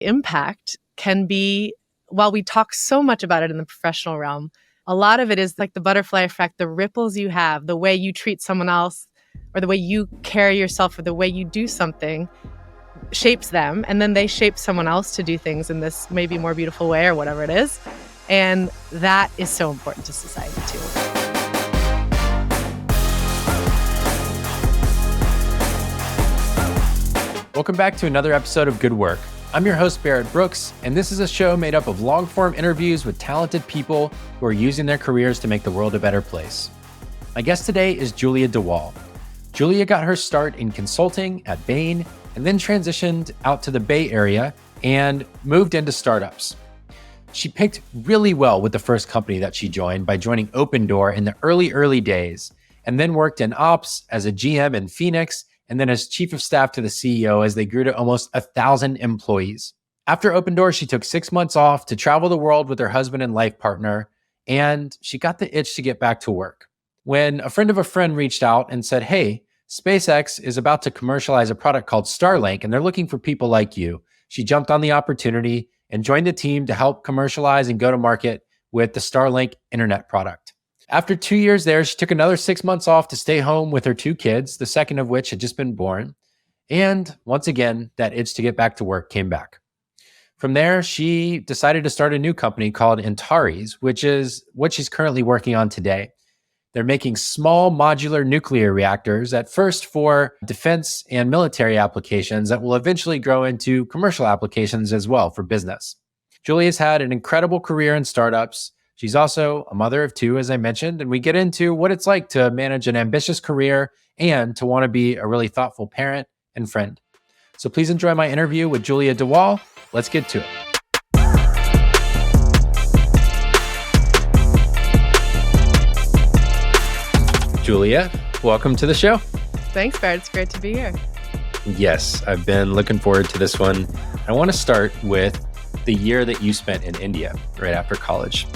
impact can be, while we talk so much about it in the professional realm, a lot of it is like the butterfly effect, the ripples you have, the way you treat someone else, or the way you carry yourself, or the way you do something shapes them. And then they shape someone else to do things in this maybe more beautiful way or whatever it is. And that is so important to society too. Welcome back to another episode of Good Work. I'm your host, Barrett Brooks, and this is a show made up of long-form interviews with talented people who are using their careers to make the world a better place. My guest today is Julia DeWahl. Julia got her start in consulting at Bain and then transitioned out to the Bay Area and moved into startups. She picked really well with the first company that she joined by joining Opendoor in the early days, and then worked in ops as a GM in Phoenix and then as chief of staff to the CEO as they grew to almost 1,000 employees. After Opendoor, she took 6 months off to travel the world with her husband and life partner, and she got the itch to get back to work. When a friend of a friend reached out and said, "Hey, SpaceX is about to commercialize a product called Starlink, and they're looking for people like you," she jumped on the opportunity and joined the team to help commercialize and go to market with the Starlink internet product. After 2 years there, she took another 6 months off to stay home with her 2 kids, the second of which had just been born. And once again, that itch to get back to work came back. From there, she decided to start a new company called Antares, which is what she's currently working on today. They're making small modular nuclear reactors, at first for defense and military applications that will eventually grow into commercial applications as well for business. Julia's had an incredible career in startups. She's also a mother of 2, as I mentioned, and we get into what it's like to manage an ambitious career and to want to be a really thoughtful parent and friend. So please enjoy my interview with Julia DeWahl. Let's get to it. Julia, welcome to the show. Thanks, Barrett. It's great to be here. Yes, I've been looking forward to this one. I want to start with the year that you spent in India right after college.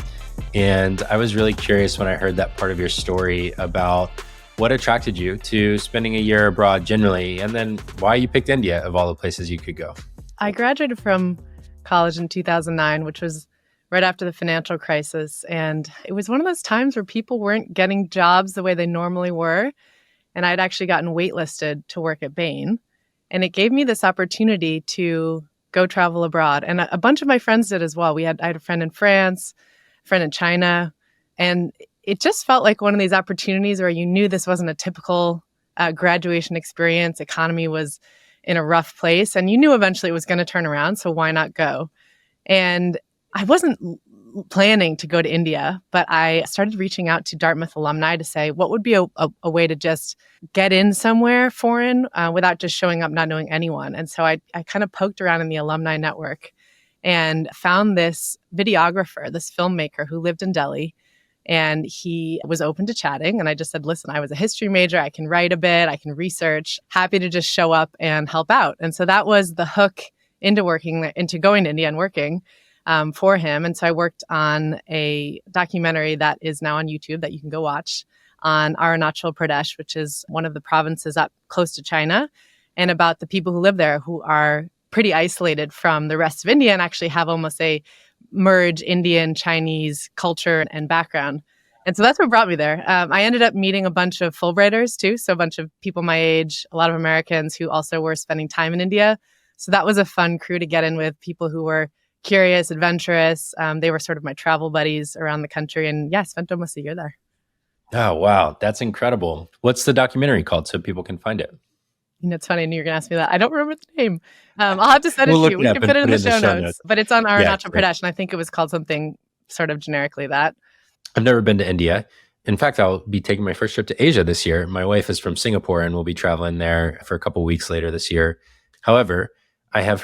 And I was really curious when I heard that part of your story about what attracted you to spending a year abroad generally, and then why you picked India of all the places you could go. I graduated from college in 2009, which was right after the financial crisis. And it was one of those times where people weren't getting jobs the way they normally were. And I'd actually gotten waitlisted to work at Bain. And it gave me this opportunity to go travel abroad. And a bunch of my friends did as well. I had a friend in France, a friend in China. And it just felt like one of these opportunities where you knew this wasn't a typical graduation experience. Economy was in a rough place. And you knew eventually it was going to turn around. So why not go? And I wasn't planning to go to India, but I started reaching out to Dartmouth alumni to say, what would be a way to just get in somewhere foreign without just showing up, not knowing anyone? And so I kind of poked around in the alumni network and found this videographer, this filmmaker who lived in Delhi, and he was open to chatting. And I just said, listen, I was a history major. I can write a bit. I can research. Happy to just show up and help out. And so that was the hook into going to India and working for him. And so I worked on a documentary that is now on YouTube that you can go watch on Arunachal Pradesh, which is one of the provinces up close to China, and about the people who live there who are pretty isolated from the rest of India and actually have almost a merge Indian, Chinese culture and background. And so that's what brought me there. I ended up meeting a bunch of Fulbrighters too. So a bunch of people my age, a lot of Americans who also were spending time in India. So that was a fun crew to get in with, people who were curious, adventurous. They were sort of my travel buddies around the country. And yeah, I spent almost a year there. Oh, wow. That's incredible. What's the documentary called so people can find it? You know, it's funny. I knew you were going to ask me that. I don't remember the name. I'll have to send it to you. We can put it in the show notes. But it's on Arunachal Pradesh. And I think it was called something sort of generically that. I've never been to India. In fact, I'll be taking my first trip to Asia this year. My wife is from Singapore and we'll be traveling there for a couple of weeks later this year. However, I have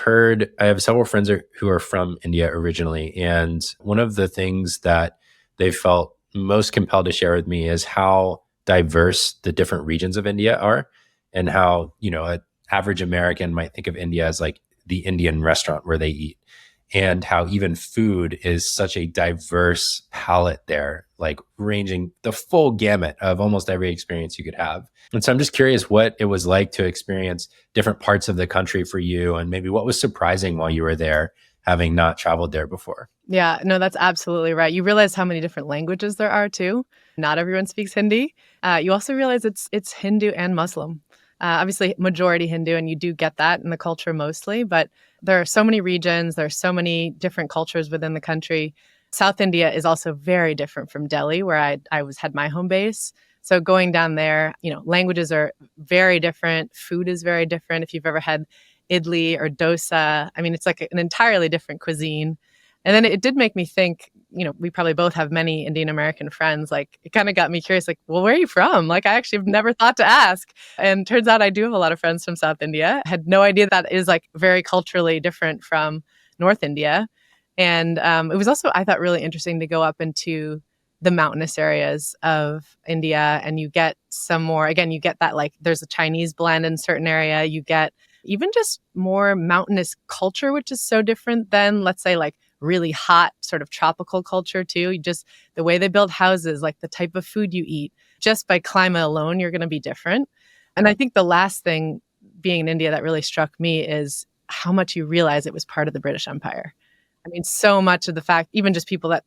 several friends who are from India originally. And one of the things that they felt most compelled to share with me is how diverse the different regions of India are, and how, an average American might think of India as like the Indian restaurant where they eat. and how even food is such a diverse palette there, like ranging the full gamut of almost every experience you could have. And so I'm just curious what it was like to experience different parts of the country for you, and maybe what was surprising while you were there, having not traveled there before. Yeah, no, that's absolutely right. You realize how many different languages there are too. Not everyone speaks Hindi. You also realize it's Hindu and Muslim. Obviously, majority Hindu, and you do get that in the culture mostly. But there are so many regions. There are so many different cultures within the country. South India is also very different from Delhi, where had my home base. So going down there, languages are very different. Food is very different. If you've ever had idli or dosa, I mean, it's like an entirely different cuisine. And then it did make me think, we probably both have many Indian American friends. Like, it kind of got me curious, like, well, where are you from? Like, I actually have never thought to ask. And turns out I do have a lot of friends from South India. I had no idea that is like very culturally different from North India. And it was also, I thought, really interesting to go up into the mountainous areas of India. And you get some more, again, you get that, like, there's a Chinese blend in certain area. You get even just more mountainous culture, which is so different than, let's say, like, really hot sort of tropical culture too. Just the way they build houses, like the type of food you eat, just by climate alone, you're going to be different. And I think the last thing being in India that really struck me is how much you realize it was part of the British Empire. I mean, so much of the fact, even just people that,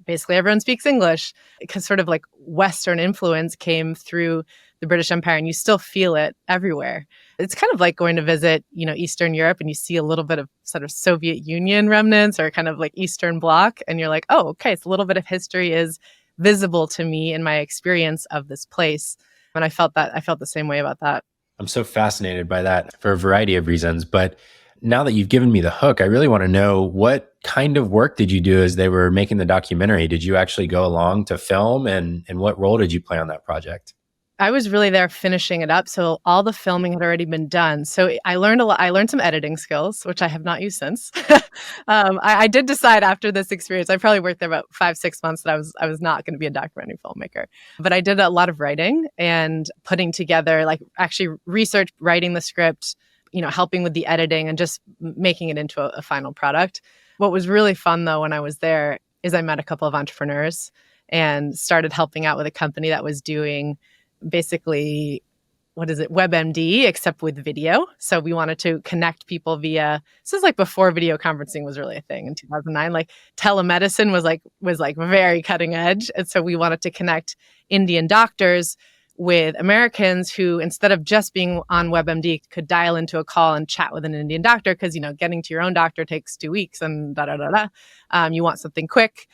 basically everyone speaks English, because sort of like Western influence came through the British Empire, and you still feel it everywhere. It's kind of like going to visit, Eastern Europe, and you see a little bit of sort of Soviet Union remnants or kind of like Eastern Bloc, and you're like, oh, okay, so a little bit of history is visible to me in my experience of this place. And I felt the same way about that. I'm so fascinated by that for a variety of reasons. But now that you've given me the hook, I really want to know, what kind of work did you do as they were making the documentary? Did you actually go along to film, and what role did you play on that project? I was really there finishing it up. So all the filming had already been done. So I learned a lot. I learned some editing skills, which I have not used since. I did decide after this experience, I probably worked there about 5-6 months, that I was not going to be a documentary filmmaker. But I did a lot of writing and putting together, like, actually research, writing the script, helping with the editing, and just making it into a final product. What was really fun, though, when I was there is I met a couple of entrepreneurs and started helping out with a company that was doing basically, WebMD, except with video. So we wanted to connect people this is like before video conferencing was really a thing in 2009. Like, telemedicine was like very cutting edge. And so we wanted to connect Indian doctors with Americans who, instead of just being on WebMD, could dial into a call and chat with an Indian doctor, because, getting to your own doctor takes 2 weeks and you want something quick.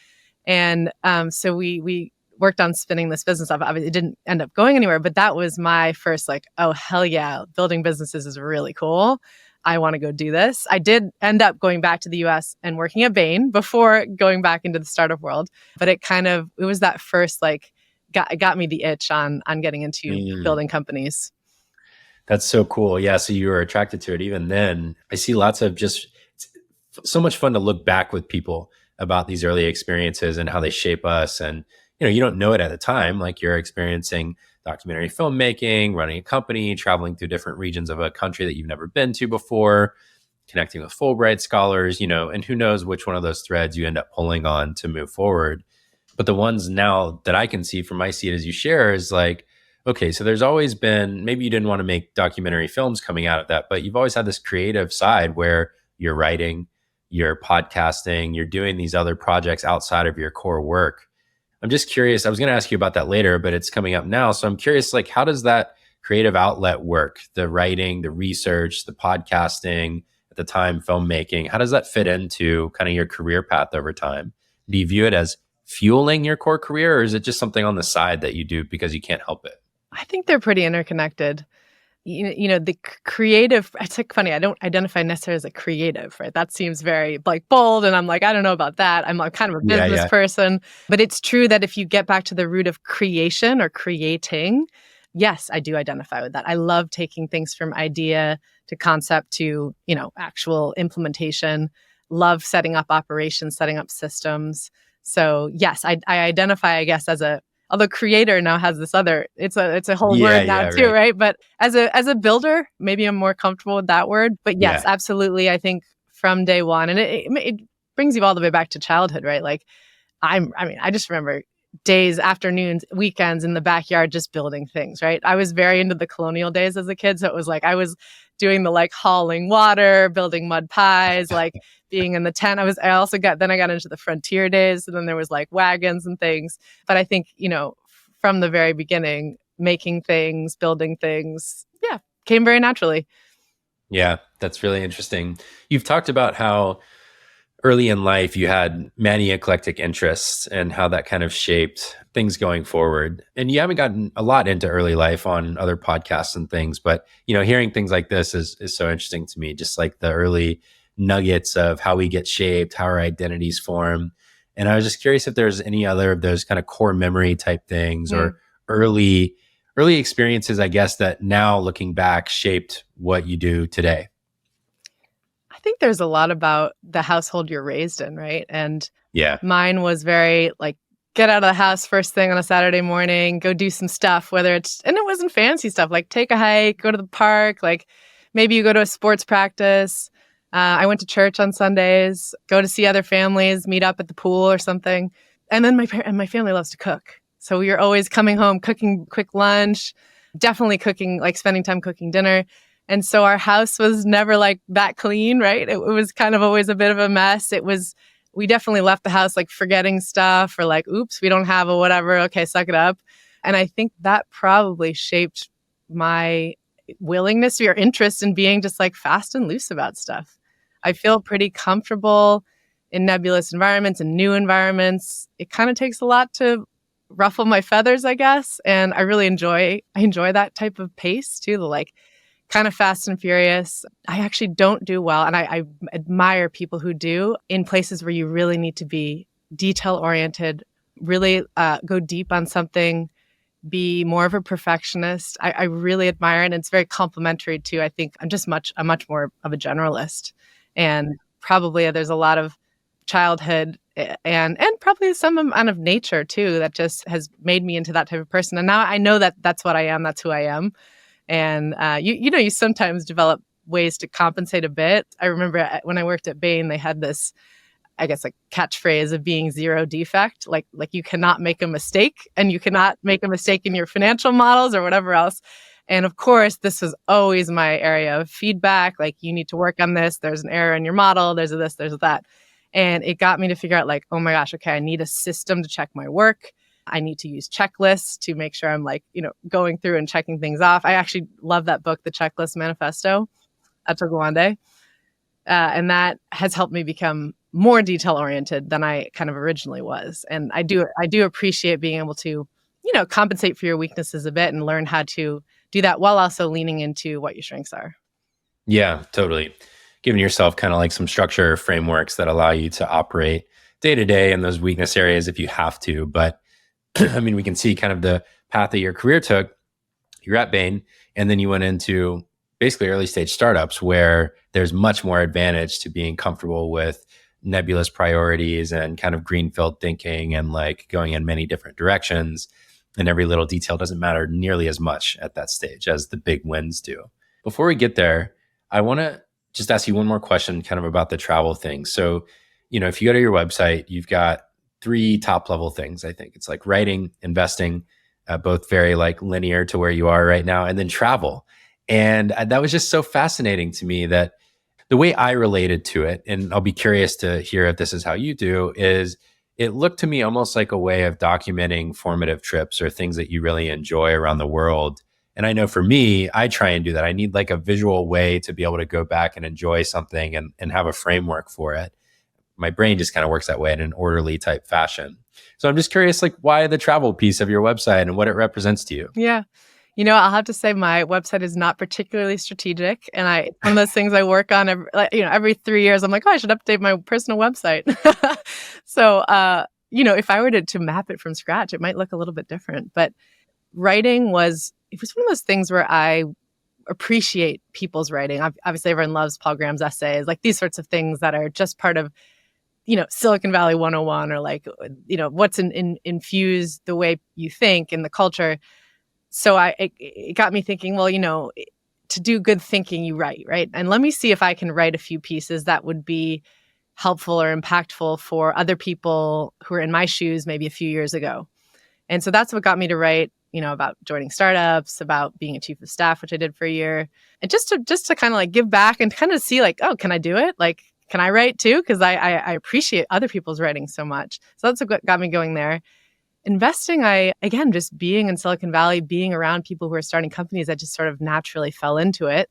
And so we worked on spinning this business off. Obviously, it didn't end up going anywhere, but that was my first, like, oh, hell yeah, building businesses is really cool. I want to go do this. I did end up going back to the US and working at Bain before going back into the startup world. But it was that first, like, got me the itch on getting into building companies. That's so cool. Yeah. So you were attracted to it even then. I see lots of it's so much fun to look back with people about these early experiences and how they shape us. And, you don't know it at the time, like you're experiencing documentary filmmaking, running a company, traveling through different regions of a country that you've never been to before, connecting with Fulbright scholars, and who knows which one of those threads you end up pulling on to move forward. But the ones now that I can see from my seat as you share is like, okay, so there's always been, maybe you didn't want to make documentary films coming out of that, but you've always had this creative side where you're writing, you're podcasting, you're doing these other projects outside of your core work. I'm just curious, I was going to ask you about that later, but it's coming up now. So I'm curious, like, how does that creative outlet work? The writing, the research, the podcasting, at the time, filmmaking, how does that fit into kind of your career path over time? Do you view it as fueling your core career, or is it just something on the side that you do because you can't help it? I think they're pretty interconnected. The creative, it's like funny, I don't identify necessarily as a creative, right? That seems very, like, bold. And I'm like, I don't know about that. I'm like kind of a business person. But it's true that if you get back to the root of creation or creating, yes, I do identify with that. I love taking things from idea to concept to, actual implementation. Love setting up operations, setting up systems. So yes, I identify, I guess, although creator now has this other, it's a whole word now too, right? But as a builder, maybe I'm more comfortable with that word. But yes, absolutely. I think from day one. And it brings you all the way back to childhood, right? Like I just remember days, afternoons, weekends in the backyard just building things, right? I was very into the colonial days as a kid. So it was like I was doing the like hauling water, building mud pies, like being in the tent. I got into the frontier days, and then there was like wagons and things. But I think, from the very beginning, making things, building things, yeah, came very naturally. Yeah, that's really interesting. You've talked about how early in life you had many eclectic interests and how that kind of shaped things going forward. And you haven't gotten a lot into early life on other podcasts and things, but hearing things like this is so interesting to me, just like the early nuggets of how we get shaped, how our identities form. And I was just curious if there's any other of those kind of core memory type things or early experiences, I guess, that now looking back shaped what you do today. I think there's a lot about the household you're raised in, right? And yeah, mine was very like, get out of the house first thing on a Saturday morning, go do some stuff, and it wasn't fancy stuff, like take a hike, go to the park, like maybe you go to a sports practice. I went to church on Sundays, go to see other families, meet up at the pool or something. And then my family loves to cook. So we were always coming home, cooking quick lunch, definitely cooking, like spending time cooking dinner. And so our house was never like that clean, right? It was kind of always a bit of a mess. We definitely left the house like forgetting stuff or like, oops, we don't have a whatever. Okay, suck it up. And I think that probably shaped my willingness or interest in being just like fast and loose about stuff. I feel pretty comfortable in nebulous environments and new environments. It kind of takes a lot to ruffle my feathers, I guess. And I really enjoy that type of pace too, the like kind of fast and furious. I actually don't do well. And I admire people who do in places where you really need to be detail oriented, really go deep on something, be more of a perfectionist. I really admire it. And it's very complimentary too. I think I'm much more of a generalist. And probably there's a lot of childhood and probably some amount of nature too that just has made me into that type of person. And now I know that that's what I am. That's who I am. And you sometimes develop ways to compensate a bit. I remember when I worked at Bain, they had this, I guess, like catchphrase of being zero defect. Like you cannot make a mistake, and you cannot make a mistake in your financial models or whatever else. And of course, this was always my area of feedback. Like, you need to work on this. There's an error in your model. There's a this, there's a that. And it got me to figure out like, oh my gosh, okay, I need a system to check my work. I need to use checklists to make sure I'm like, going through and checking things off. I actually love that book, The Checklist Manifesto, Ato Gawande. And that has helped me become more detail oriented than I kind of originally was. And I do appreciate being able to, compensate for your weaknesses a bit and learn how to do that while also leaning into what your strengths are. Yeah, totally. Giving yourself kind of like some structure frameworks that allow you to operate day to day in those weakness areas if you have to. But I mean, we can see kind of the path that your career took. You're at Bain, and then you went into basically early stage startups where there's much more advantage to being comfortable with nebulous priorities and kind of greenfield thinking and like going in many different directions. And every little detail doesn't matter nearly as much at that stage as the big wins do. Before we get there, I want to just ask you one more question kind of about the travel thing. So, if you go to your website, you've got 3 top level things. I think it's like writing, investing, both very like linear to where you are right now, and then travel. And that was just so fascinating to me that the way I related to it, and I'll be curious to hear if this is how you do, is it looked to me almost like a way of documenting formative trips or things that you really enjoy around the world. And I know for me, I try and do that. I need like a visual way to be able to go back and enjoy something and have a framework for it. My brain just kind of works that way in an orderly type fashion. So I'm just curious, like, why the travel piece of your website and what it represents to you? Yeah. I'll have to say my website is not particularly strategic. And one of those things I work on every 3 years, I'm like, I should update my personal website. So, if I were to map it from scratch, it might look a little bit different. But writing was one of those things where I appreciate people's writing. Obviously, everyone loves Paul Graham's essays, like these sorts of things that are just part of, Silicon Valley 101 or like, what's infused the way you think in the culture. So it got me thinking, well, to do good thinking, you write, right? And let me see if I can write a few pieces that would be helpful or impactful for other people who are in my shoes maybe a few years ago. And so that's what got me to write, about joining startups, about being a chief of staff, which I did for a year. And just to kind of like give back and kind of see like, oh, can I do it? Like, can I write too? Because I appreciate other people's writing so much. So that's what got me going there. Investing, again, just being in Silicon Valley, being around people who are starting companies, I just sort of naturally fell into it.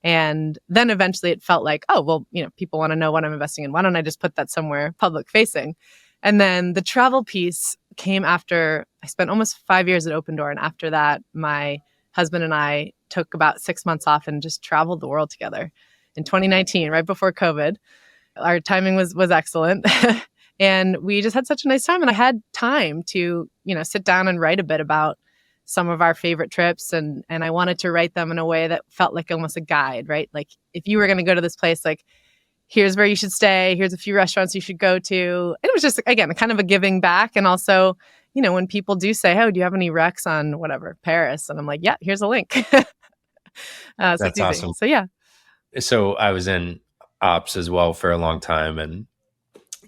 And then eventually it felt like, oh, well, people want to know what I'm investing in. Why don't I just put that somewhere public facing? And then the travel piece came after I spent almost 5 years at Opendoor. And after that, my husband and I took about 6 months off and just traveled the world together in 2019, right before COVID. Our timing was excellent. And we just had such a nice time. And I had time to, sit down and write a bit about some of our favorite trips. And I wanted to write them in a way that felt like almost a guide, right? Like if you were going to go to this place, like, here's where you should stay. Here's a few restaurants you should go to. And it was just, again, kind of a giving back. And also, when people do say, oh, do you have any recs on whatever, Paris? And I'm like, yeah, here's a link. That's awesome. So, yeah. So I was in ops as well for a long time. And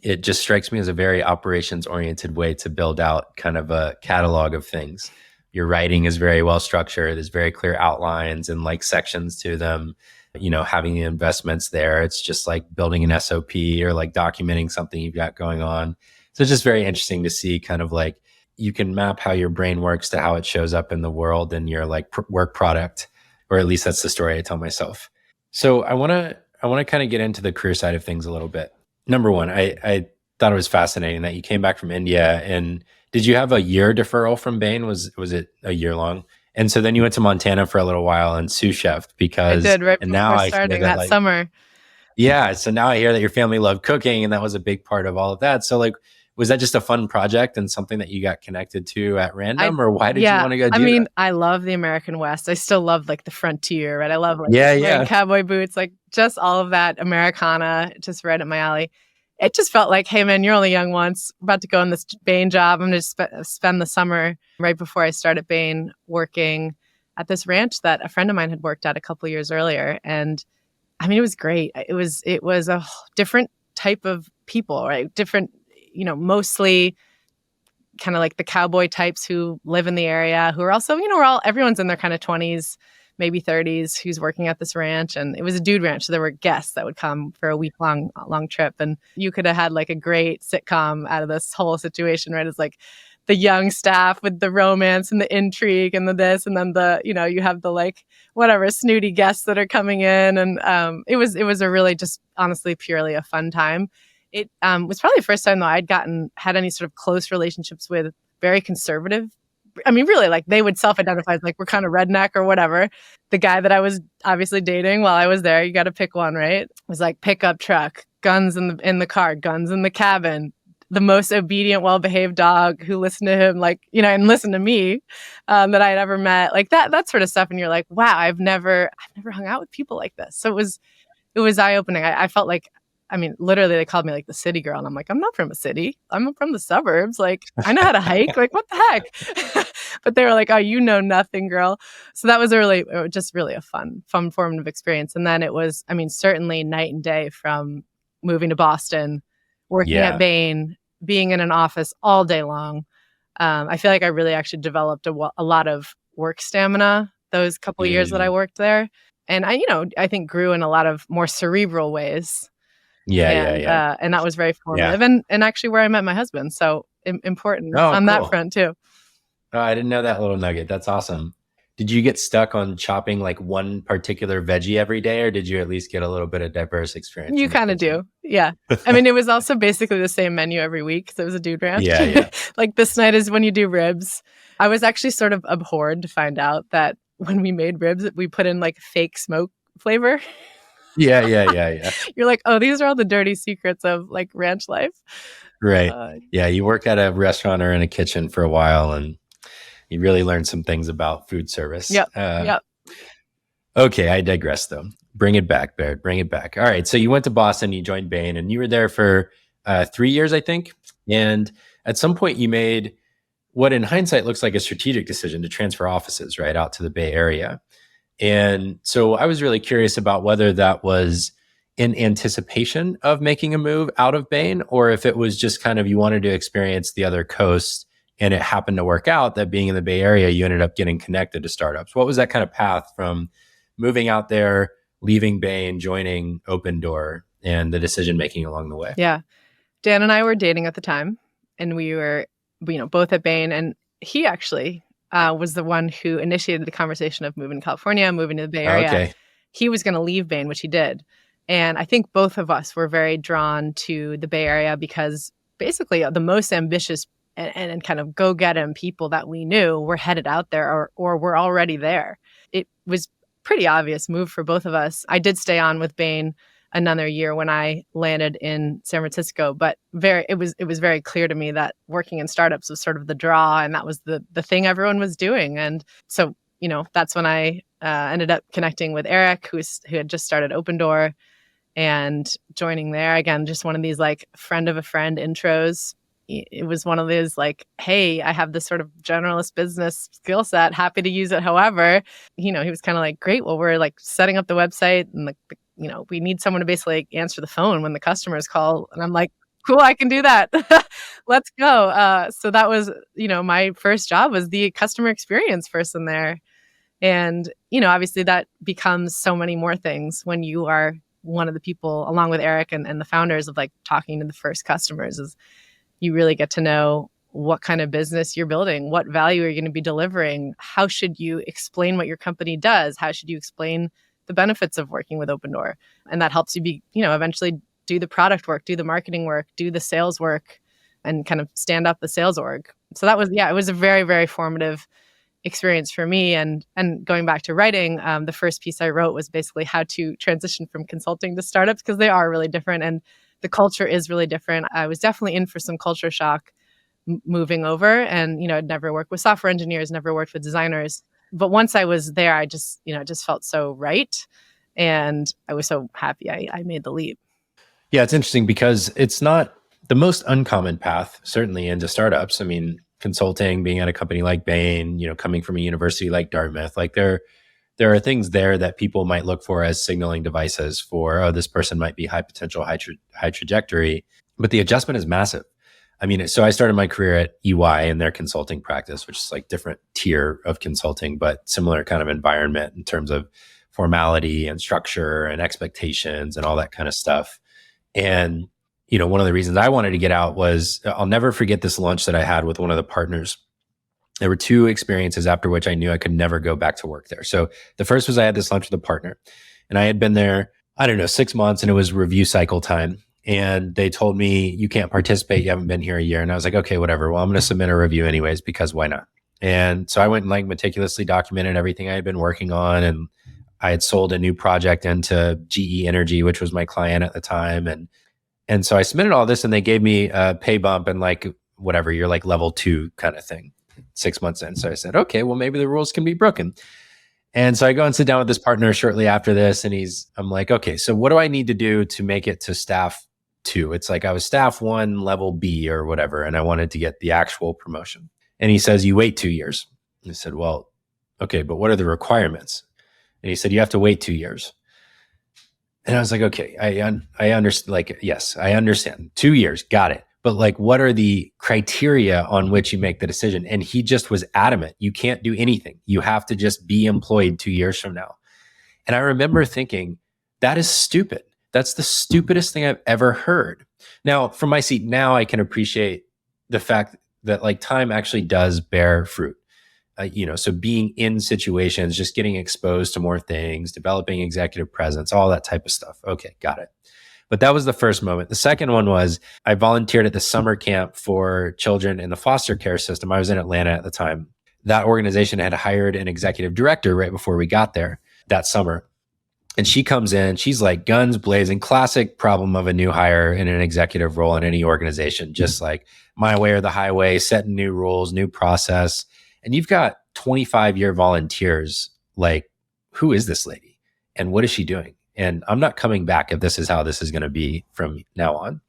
it just strikes me as a very operations oriented way to build out kind of a catalog of things. Your writing is very well structured. There's very clear outlines and like sections to them. Having the investments there, it's just like building an SOP or like documenting something you've got going on. So it's just very interesting to see kind of like you can map how your brain works to how it shows up in the world and your like work product, or at least that's the story I tell myself. So I want to kind of get into the career side of things a little bit. Number one, I thought it was fascinating that you came back from India. And did you have a year deferral from Bain? Was it a year long? And so then you went to Montana for a little while and sous chef because I did right and before now starting that summer. Yeah. So now I hear that your family loved cooking and that was a big part of all of that. So like, was that just a fun project and something that you got connected to at random or why did you want to go do that? I love the American West. I still love like the frontier, right? I love like wearing cowboy boots, like just all of that Americana, just right up my alley. It just felt like, hey man, you're only young once, about to go on this Bain job. I'm going to spend the summer right before I started Bain working at this ranch that a friend of mine had worked at a couple of years earlier. And it was great. It was a different type of people, right? Different, mostly kind of like the cowboy types who live in the area, who are also, everyone's in their kind of 20s, maybe 30s, who's working at this ranch. And it was a dude ranch. So there were guests that would come for a week-long trip. And you could have had like a great sitcom out of this whole situation, right? It's like the young staff with the romance and the intrigue and the this, and then you have the like, whatever, snooty guests that are coming in. And it was a really just honestly, purely a fun time. It was probably the first time though I'd had any sort of close relationships with very conservative. Really, like they would self-identify as like, we're kind of redneck or whatever. The guy that I was obviously dating while I was there, you got to pick one, right? It was like pickup truck, guns in the car, guns in the cabin, the most obedient, well-behaved dog who listened to him, like, and listened to me that I had ever met, like that sort of stuff. And you're like, wow, I've never hung out with people like this. So it was eye-opening. I felt like, literally they called me like the city girl. And I'm like, I'm not from a city. I'm from the suburbs. Like, I know how to hike. Like, what the heck? But they were like, oh, you know nothing, girl. So that was really a fun formative experience. And then it was, certainly night and day from moving to Boston, working at Bain, being in an office all day long. I feel like I really actually developed a lot of work stamina those couple of years that I worked there. And I think grew in a lot of more cerebral ways. And that was very formative and actually where I met my husband. So important on that front too. Oh, I didn't know that little nugget. That's awesome. Did you get stuck on chopping like one particular veggie every day, or did you at least get a little bit of diverse experience? You kind of do. Yeah. It was also basically the same menu every week. So it was a dude ranch. Yeah. Like this night is when you do ribs. I was actually sort of abhorred to find out that when we made ribs, we put in like fake smoke flavor. Yeah. You're like, oh, these are all the dirty secrets of like ranch life. Right. You work at a restaurant or in a kitchen for a while and you really learn some things about food service. Yep. Okay, I digress though. Bring it back, Barrett. Bring it back. All right. So you went to Boston, you joined Bain, and you were there for 3 years, I think. And at some point you made what in hindsight looks like a strategic decision to transfer offices right out to the Bay Area. And so I was really curious about whether that was in anticipation of making a move out of Bain, or if it was just kind of you wanted to experience the other coast and it happened to work out that being in the Bay Area, you ended up getting connected to startups. What was that kind of path from moving out there, leaving Bain, joining Opendoor, and the decision making along the way? Yeah. Dan and I were dating at the time, and we were, both at Bain. And he actually was the one who initiated the conversation of moving to California, moving to the Bay Area. Okay. He was going to leave Bain, which he did. And I think both of us were very drawn to the Bay Area because basically the most ambitious and kind of go-get-em people that we knew were headed out there or were already there. It was pretty obvious move for both of us. I did stay on with Bain another year when I landed in San Francisco, but it was very clear to me that working in startups was sort of the draw, and that was the thing everyone was doing. And so, that's when I ended up connecting with Eric, who had just started Opendoor, and joining there. Again, just one of these like friend of a friend intros. It was one of those like, hey, I have this sort of generalist business skill set, happy to use it. However, he was kind of like, great, well, we're like setting up the website and we need someone to basically answer the phone when the customers call. And I'm like, cool, I can do that. Let's go. So that was, my first job was the customer experience person there. And, obviously that becomes so many more things when you are one of the people, along with Eric and the founders, of like talking to the first customers. Is you really get to know what kind of business you're building, what value are you going to be delivering, how should you explain what your company does, how should you explain the benefits of working with Opendoor. And that helps you eventually do the product work, do the marketing work, do the sales work, and kind of stand up the sales org. So that was, it was a very, very formative experience for me. And going back to writing, the first piece I wrote was basically how to transition from consulting to startups, because they are really different and the culture is really different. I was definitely in for some culture shock moving over, and I'd never worked with software engineers, never worked with designers. But once I was there, I just, just felt so right. And I was so happy I made the leap. Yeah, it's interesting because it's not the most uncommon path, certainly into startups. I mean, consulting, being at a company like Bain, coming from a university like Dartmouth, like there are things there that people might look for as signaling devices for, oh, this person might be high potential, high trajectory, but the adjustment is massive. I mean, so I started my career at EY in their consulting practice, which is like different tier of consulting, but similar kind of environment in terms of formality and structure and expectations and all that kind of stuff. And, one of the reasons I wanted to get out was I'll never forget this lunch that I had with one of the partners. There were two experiences after which I knew I could never go back to work there. So the first was I had this lunch with a partner, and I had been there, 6 months, and it was review cycle time. And they told me, you can't participate. You haven't been here a year. And I was like, okay, whatever. Well, I'm going to submit a review anyways, because why not? And so I went and meticulously documented everything I had been working on. And I had sold a new project into GE Energy, which was my client at the time. And so I submitted all this, and they gave me a pay bump and whatever, you're like level 2 kind of thing 6 months in. So I said, okay, well, maybe the rules can be broken. And so I go and sit down with this partner shortly after this, and I'm like, okay, so what do I need to do to make it to staff 2? It's like I was staff 1, level B or whatever, and I wanted to get the actual promotion. And he says, you wait 2 years. I said, well, okay, but what are the requirements? And he said, you have to wait 2 years. And I was like, okay, I understand. Yes, I understand. 2 years, got it. But what are the criteria on which you make the decision? And he just was adamant. You can't do anything. You have to just be employed 2 years from now. And I remember thinking, that is stupid. That's the stupidest thing I've ever heard. Now, from my seat now, I can appreciate the fact that time actually does bear fruit. So being in situations, just getting exposed to more things, developing executive presence, all that type of stuff. Okay, got it. But that was the first moment. The second one was I volunteered at the summer camp for children in the foster care system. I was in Atlanta at the time. That organization had hired an executive director right before we got there that summer. And she comes in, she's like guns blazing, classic problem of a new hire in an executive role in any organization, just like my way or the highway, setting new rules, new process. And you've got 25-year volunteers. Who is this lady? And what is she doing? And I'm not coming back if this is how this is going to be from now on.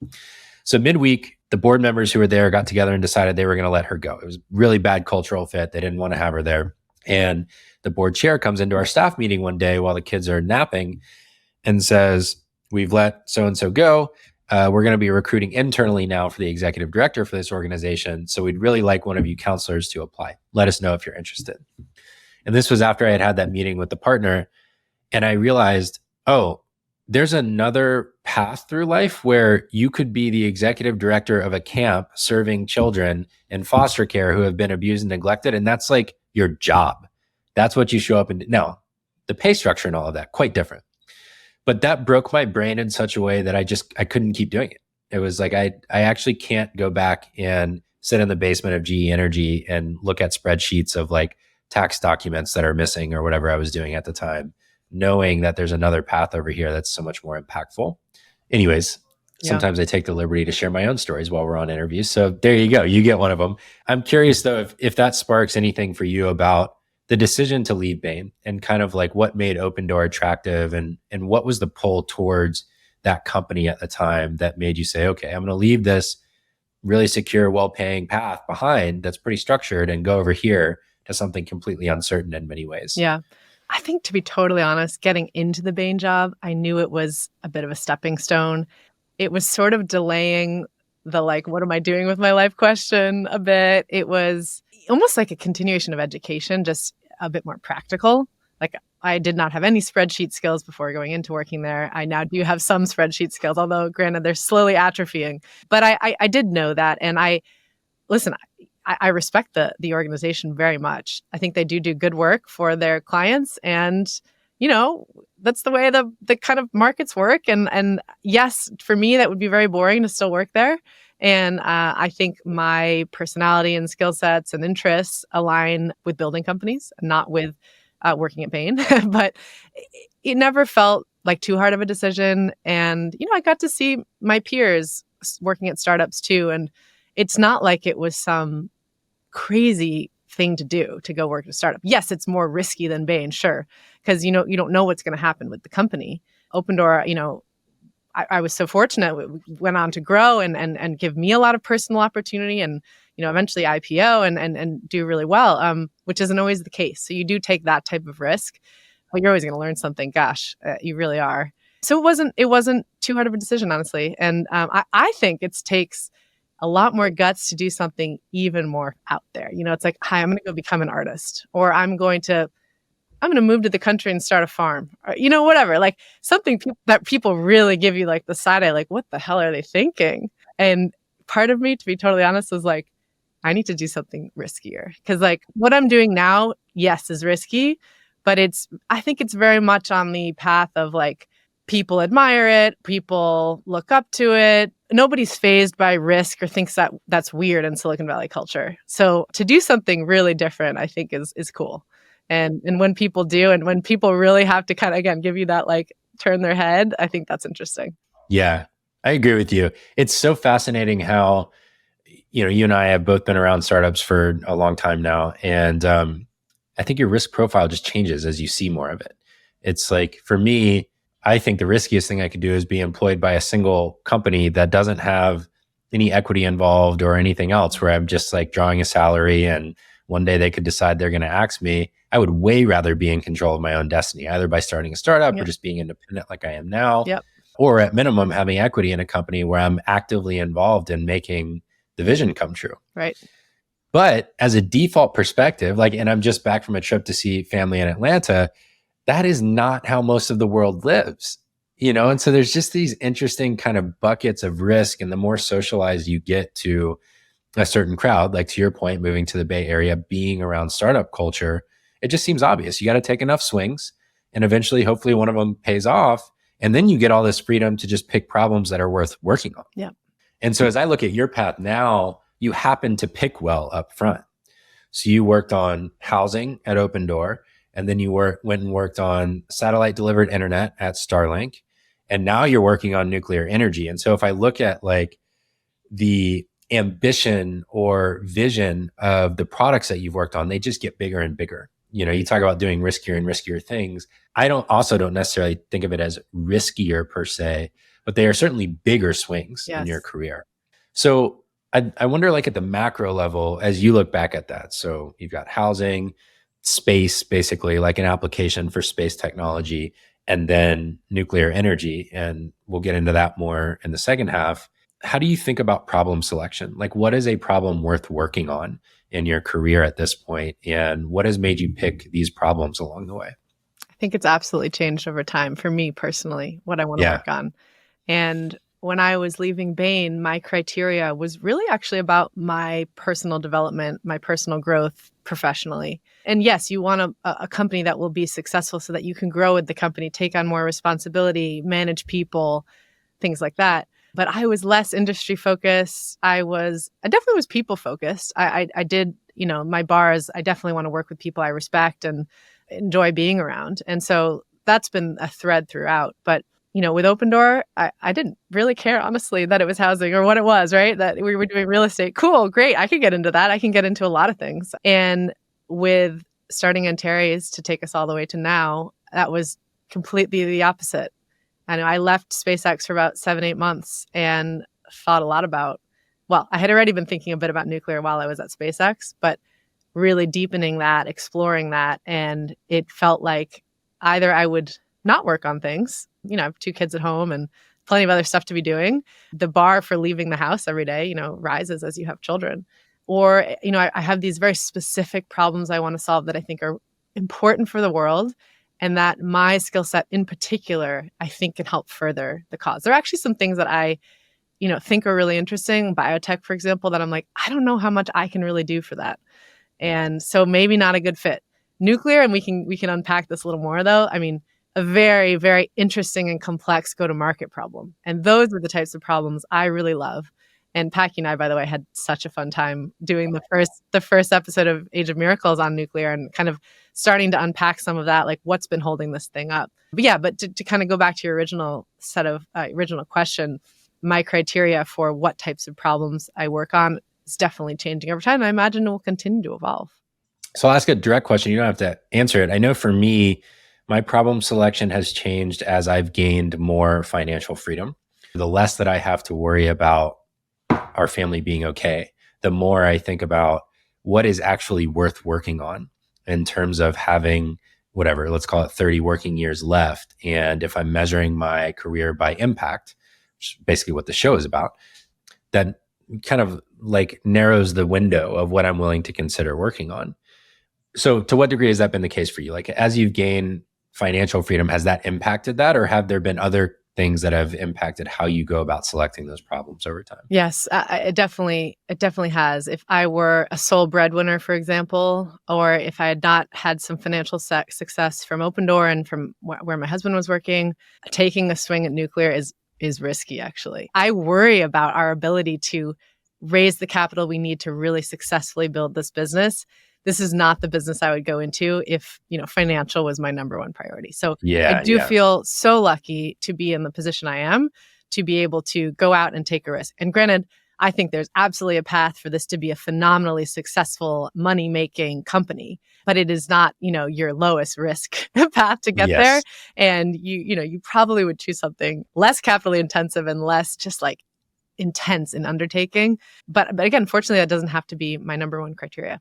So midweek, the board members who were there got together and decided they were going to let her go. It was really bad cultural fit. They didn't want to have her there. And the board chair comes into our staff meeting one day while the kids are napping and says, we've let so-and-so go. We're going to be recruiting internally now for the executive director for this organization. So we'd really like one of you counselors to apply. Let us know if you're interested. And this was after I had that meeting with the partner. And I realized, oh, there's another path through life where you could be the executive director of a camp serving children in foster care who have been abused and neglected. And that's like your job. That's what you show up and now the pay structure and all of that, quite different. But that broke my brain in such a way that I couldn't keep doing it. It was like, I actually can't go back and sit in the basement of GE Energy and look at spreadsheets of like tax documents that are missing or whatever I was doing at the time, knowing that there's another path over here that's so much more impactful. Anyways, sometimes I take the liberty to share my own stories while we're on interviews. So there you go. You get one of them. I'm curious though, if that sparks anything for you about the decision to leave Bain and kind of like what made Opendoor attractive and what was the pull towards that company at the time that made you say, okay, I'm going to leave this really secure, well-paying path behind that's pretty structured and go over here to something completely uncertain in many ways. Yeah. I think, to be totally honest, getting into the Bain job, I knew it was a bit of a stepping stone. It was sort of delaying the like, what am I doing with my life question a bit. It was almost like a continuation of education, just a bit more practical. Like I did not have any spreadsheet skills before going into working there. I now do have some spreadsheet skills, although granted, they're slowly atrophying. But I did know that. And I respect the organization very much. I think they do good work for their clients. And, you know, that's the way the kind of markets work. And yes, for me, that would be very boring to still work there. And I think my personality and skill sets and interests align with building companies, not with working at Bain. But it never felt like too hard of a decision. And, you know, I got to see my peers working at startups too. And it's not like it was some crazy thing to do to go work at a startup. Yes, it's more risky than Bain, sure, because you don't know what's going to happen with the company. Opendoor, you know, I was so fortunate. It went on to grow and give me a lot of personal opportunity, and you know, eventually IPO and do really well, which isn't always the case. So you do take that type of risk, but you're always going to learn something. Gosh, you really are. So it wasn't too hard of a decision, honestly. And I think it takes a lot more guts to do something even more out there. You know, it's like, hi, I'm going to go become an artist, or I'm going to move to the country and start a farm, or, you know, whatever, like something that people really give you like the side eye, like, what the hell are they thinking? And part of me, to be totally honest, was like, I need to do something riskier. Cause like what I'm doing now, yes, is risky, but I think it's very much on the path of like, people admire it, people look up to it. Nobody's fazed by risk or thinks that that's weird in Silicon Valley culture. So to do something really different, I think is cool. And when people do, and when people really have to kind of, again, give you that like turn their head, I think that's interesting. Yeah, I agree with you. It's so fascinating how, you know, you and I have both been around startups for a long time now. And I think your risk profile just changes as you see more of it. It's like, for me, I think the riskiest thing I could do is be employed by a single company that doesn't have any equity involved or anything else, where I'm just like drawing a salary and one day they could decide they're going to axe me. I would way rather be in control of my own destiny, either by starting a startup or just being independent like I am now, or at minimum having equity in a company where I'm actively involved in making the vision come true. Right. But as a default perspective, like, and I'm just back from a trip to see family in Atlanta, that is not how most of the world lives, you know? And so there's just these interesting kind of buckets of risk. And the more socialized you get to a certain crowd, like to your point, moving to the Bay Area, being around startup culture, it just seems obvious. You got to take enough swings and eventually, hopefully one of them pays off. And then you get all this freedom to just pick problems that are worth working on. Yeah. And so as I look at your path now, you happen to pick well up front. So you worked on housing at Opendoor, and then you went and worked on satellite delivered internet at Starlink. And now you're working on nuclear energy. And so if I look at like the ambition or vision of the products that you've worked on, they just get bigger and bigger. You know, you talk about doing riskier and riskier things. I don't necessarily think of it as riskier per se, but they are certainly bigger swings in your career. So I wonder, like at the macro level, as you look back at that, so you've got housing, space, basically like an application for space technology, and then nuclear energy. And we'll get into that more in the second half. How do you think about problem selection? Like, what is a problem worth working on in your career at this point? And what has made you pick these problems along the way? I think it's absolutely changed over time for me personally, what I want to Yeah. work on. And when I was leaving Bain, my criteria was really actually about my personal development, my personal growth professionally. And yes, you want a company that will be successful so that you can grow with the company, take on more responsibility, manage people, things like that. But I was less industry focused. I definitely was people focused. I did, my bars, I definitely want to work with people I respect and enjoy being around. And so that's been a thread throughout. But with Opendoor, I didn't really care, honestly, that it was housing or what it was, right? That we were doing real estate. Cool, great. I could get into that. I can get into a lot of things. And with starting Antares to take us all the way to now, that was completely the opposite. I left SpaceX for about 7-8 months and thought a lot about, I had already been thinking a bit about nuclear while I was at SpaceX, but really deepening that, exploring that. And it felt like either I would not work on things. I have 2 kids at home and plenty of other stuff to be doing. The bar for leaving the house every day, rises as you have children. Or, I have these very specific problems I want to solve that I think are important for the world, and that my skill set in particular, I think can help further the cause. There are actually some things that I, think are really interesting. Biotech, for example, that I'm like, I don't know how much I can really do for that. And so maybe not a good fit. Nuclear, and we can unpack this a little more though. A very, very interesting and complex go-to-market problem. And those are the types of problems I really love. And Packy and I, by the way, had such a fun time doing the first episode of Age of Miracles on nuclear and kind of starting to unpack some of that, like what's been holding this thing up. But yeah, to kind of go back to your original question, my criteria for what types of problems I work on is definitely changing over time. And I imagine it will continue to evolve. So I'll ask a direct question. You don't have to answer it. I know for me, my problem selection has changed as I've gained more financial freedom. The less that I have to worry about our family being okay, the more I think about what is actually worth working on in terms of having whatever, let's call it 30 working years left. And if I'm measuring my career by impact, which is basically what the show is about, that kind of like narrows the window of what I'm willing to consider working on. So to what degree has that been the case for you? Like as you've gained financial freedom, has that impacted that, or have there been other things that have impacted how you go about selecting those problems over time? Yes, it definitely has. If I were a sole breadwinner, for example, or if I had not had some financial success from Opendoor and from where my husband was working, taking a swing at nuclear is risky, actually. I worry about our ability to raise the capital we need to really successfully build this business. This is not the business I would go into if, financial was my number one priority. So I do feel so lucky to be in the position I am, to be able to go out and take a risk. And granted, I think there's absolutely a path for this to be a phenomenally successful money-making company, but it is not, your lowest risk path to get there. And you probably would choose something less capitally intensive and less just like intense in undertaking. But again, fortunately, that doesn't have to be my number one criteria.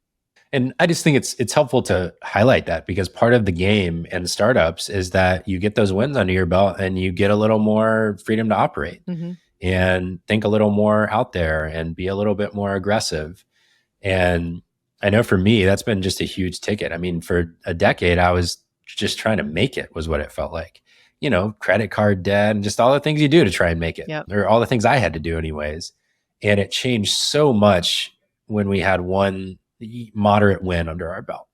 And I just think it's helpful to highlight that, because part of the game in startups is that you get those wins under your belt and you get a little more freedom to operate and think a little more out there and be a little bit more aggressive. And I know for me, that's been just a huge ticket. For a decade, I was just trying to make it, was what it felt like. Credit card debt and just all the things you do to try and make it, or all the things I had to do anyways. And it changed so much when we had one moderate win under our belt,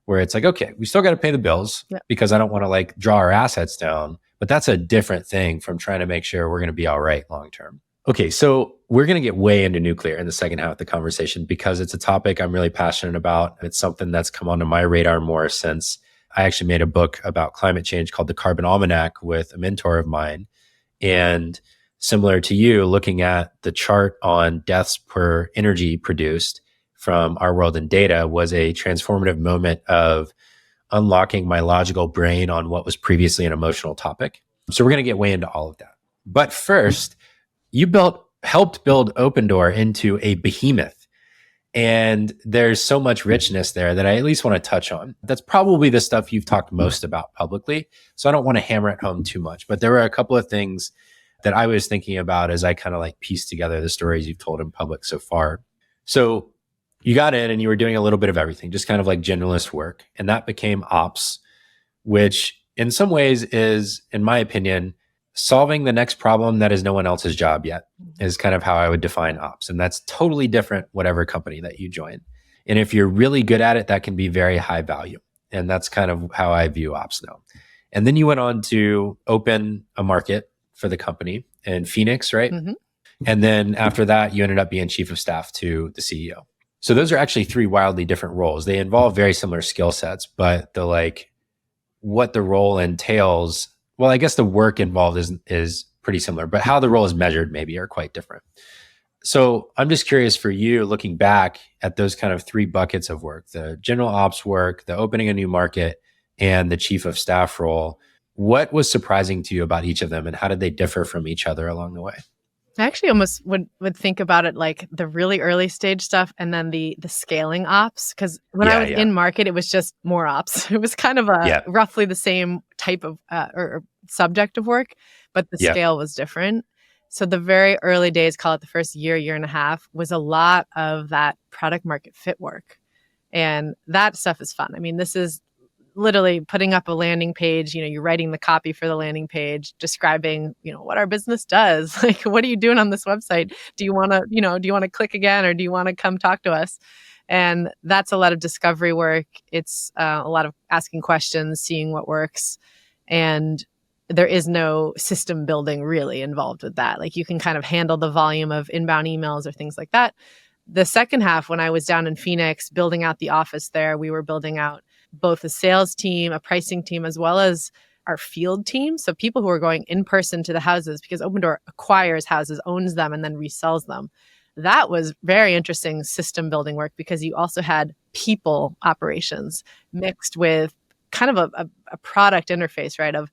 where it's like, okay, we still got to pay the bills because I don't want to like draw our assets down, but that's a different thing from trying to make sure we're going to be all right long term. Okay, so we're going to get way into nuclear in the second half of the conversation because it's a topic I'm really passionate about. It's something that's come onto my radar more since I actually made a book about climate change called The Carbon Almanac with a mentor of mine. And similar to you, looking at the chart on deaths per energy produced from our world and data was a transformative moment of unlocking my logical brain on what was previously an emotional topic. So we're going to get way into all of that. But first, you helped build Opendoor into a behemoth. And there's so much richness there that I at least want to touch on. That's probably the stuff you've talked most about publicly. So I don't want to hammer it home too much, but there were a couple of things that I was thinking about as I kind of like pieced together the stories you've told in public so far. So you got in and you were doing a little bit of everything, just kind of like generalist work. And that became ops, which in some ways is, in my opinion, solving the next problem that is no one else's job yet, is kind of how I would define ops. And that's totally different, whatever company that you join. And if you're really good at it, that can be very high value. And that's kind of how I view ops now. And then you went on to open a market for the company in Phoenix, right? Mm-hmm. And then after that, you ended up being chief of staff to the CEO. So those are actually three wildly different roles. They involve very similar skill sets, but the like what the role entails, well, I guess the work involved is pretty similar, but how the role is measured maybe are quite different. So I'm just curious for you, looking back at those kind of three buckets of work, the general ops work, the opening a new market, and the chief of staff role, what was surprising to you about each of them and how did they differ from each other along the way? I actually almost would think about it like the really early stage stuff and then the scaling ops. Because when I was in market, it was just more ops. It was kind of roughly the same type of or subject of work, but the scale was different. So the very early days, call it the first year and a half, was a lot of that product market fit work. And that stuff is fun. I mean, this is literally putting up a landing page, you're writing the copy for the landing page, describing, what our business does. Like, what are you doing on this website? Do you want to click again, or do you want to come talk to us? And that's a lot of discovery work. It's a lot of asking questions, seeing what works. And there is no system building really involved with that. Like, you can kind of handle the volume of inbound emails or things like that. The second half, when I was down in Phoenix, building out the office there, we were building out both a sales team, a pricing team, as well as our field team. So people who are going in person to the houses, because Opendoor acquires houses, owns them, and then resells them. That was very interesting system building work because you also had people operations mixed with kind of a product interface, right? Of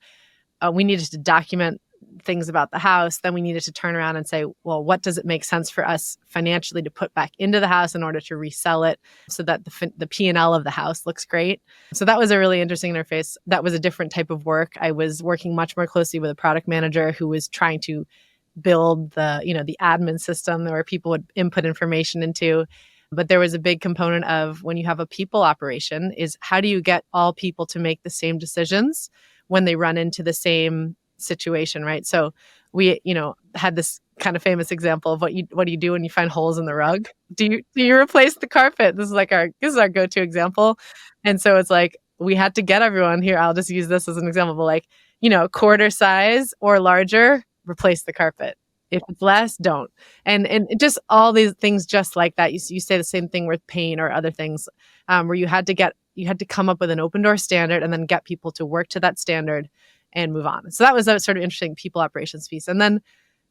we needed to document things about the house. Then we needed to turn around and say, well, what does it make sense for us financially to put back into the house in order to resell it so that the P&L of the house looks great? So that was a really interesting interface. That was a different type of work. I was working much more closely with a product manager who was trying to build the admin system where people would input information into. But there was a big component of when you have a people operation is how do you get all people to make the same decisions when they run into the same situation, right? So we, had this kind of famous example of what do you do when you find holes in the rug? Do you replace the carpet? This is our go-to example. And so it's like, we had to get everyone here. I'll just use this as an example, but like, quarter size or larger, replace the carpet. If it's less, don't. And just all these things just like that. You say the same thing with paint or other things where you had to come up with an Opendoor standard and then get people to work to that standard and move on. So that was a sort of interesting people operations piece. And then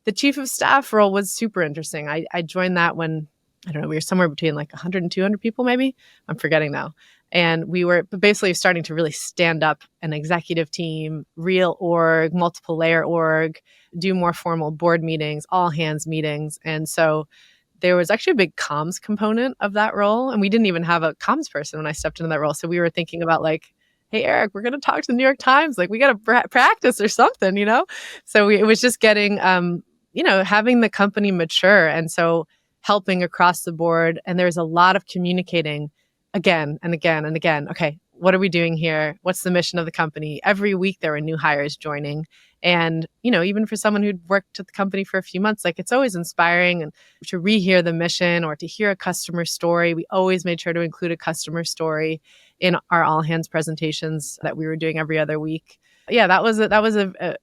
the chief of staff role was super interesting. I joined that when, I don't know, we were somewhere between like 100 and 200 people, maybe. I'm forgetting now. And we were basically starting to really stand up an executive team, real org, multiple layer org, do more formal board meetings, all hands meetings. And so there was actually a big comms component of that role. And we didn't even have a comms person when I stepped into that role. So we were thinking about like, hey, Eric, we're going to talk to the New York Times. Like, we got to practice or something, So it was just getting, having the company mature. And so helping across the board. And there's a lot of communicating again and again and again. Okay, what are we doing here? What's the mission of the company? Every week there were new hires joining. And, even for someone who'd worked at the company for a few months, like it's always inspiring and to rehear the mission or to hear a customer story. We always made sure to include a customer story in our all hands presentations that we were doing every other week. Yeah, that was a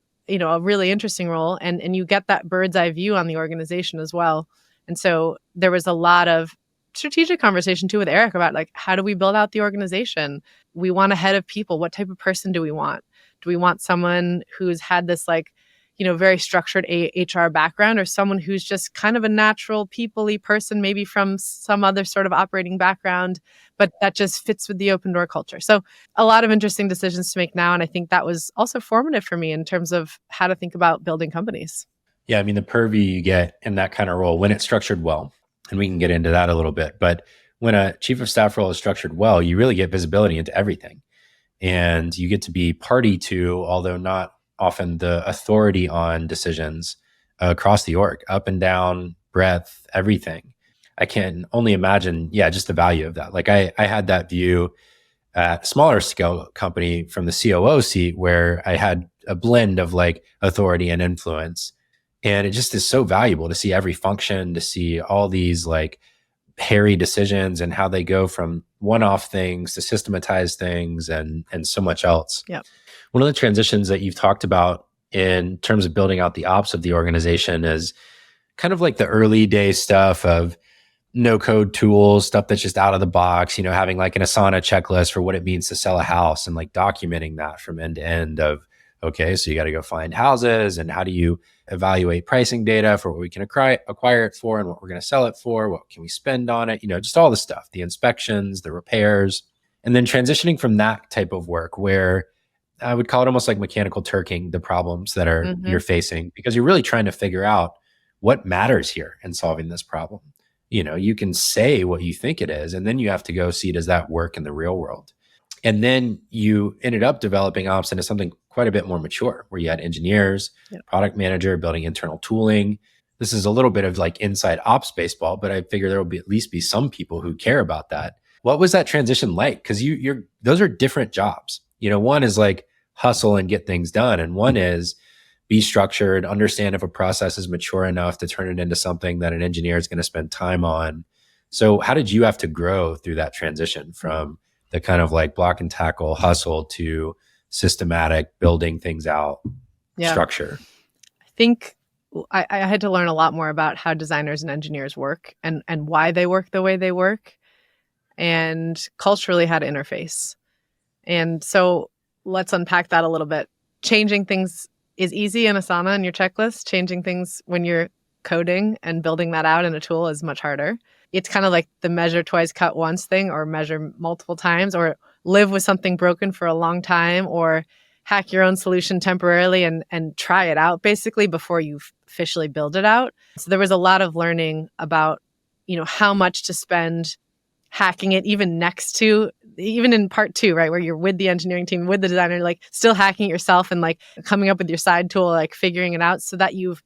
really interesting role. And you get that bird's eye view on the organization as well. And so there was a lot of strategic conversation too with Eric about like, how do we build out the organization? We want a head of people. What type of person do we want? Do we want someone who's had this like, very structured HR background or someone who's just kind of a natural people-y person, maybe from some other sort of operating background, but that just fits with the Opendoor culture. So a lot of interesting decisions to make now. And I think that was also formative for me in terms of how to think about building companies. Yeah, I mean, the purview you get in that kind of role when it's structured well And we can get into that a little bit. But when a chief of staff role is structured well, you really get visibility into everything. And you get to be party to, although not often the authority on decisions across the org, up and down, breadth, everything. I can only imagine, just the value of that. Like I had that view at a smaller scale company from the COO seat where I had a blend of like authority and influence. And it just is so valuable to see every function, to see all these like hairy decisions and how they go from one-off things to systematized things and so much else. Yeah. One of the transitions that you've talked about in terms of building out the ops of the organization is kind of like the early day stuff of no code tools, stuff that's just out of the box, having like an Asana checklist for what it means to sell a house and like documenting that from end to end of, okay, so you got to go find houses and how do you evaluate pricing data for what we can acquire it for and what we're going to sell it for, what can we spend on it, just all the stuff, the inspections, the repairs, and then transitioning from that type of work where I would call it almost like mechanical turking the problems that are you're facing, because you're really trying to figure out what matters here in solving this problem. You can say what you think it is, and then you have to go see, does that work in the real world? And then you ended up developing ops into something quite a bit more mature, where you had engineers, product manager, building internal tooling. This is a little bit of like inside ops baseball, but I figure there will be at least be some people who care about that. What was that transition like? Because those are different jobs. One is like hustle and get things done, and one is be structured, understand if a process is mature enough to turn it into something that an engineer is going to spend time on. So how did you have to grow through that transition from the kind of like block and tackle hustle to systematic building things out structure? I think I had to learn a lot more about how designers and engineers work and why they work the way they work, and culturally how to interface. And so let's unpack that a little bit. Changing things is easy in Asana and your checklist. Changing things when you're coding and building that out in a tool is much harder. It's kind of like the measure twice, cut once thing, or measure multiple times, or live with something broken for a long time, or hack your own solution temporarily and try it out basically before you officially build it out. So there was a lot of learning about, how much to spend hacking it, even in part 2, right, where you're with the engineering team, with the designer, like still hacking it yourself and like coming up with your side tool, like figuring it out so that you've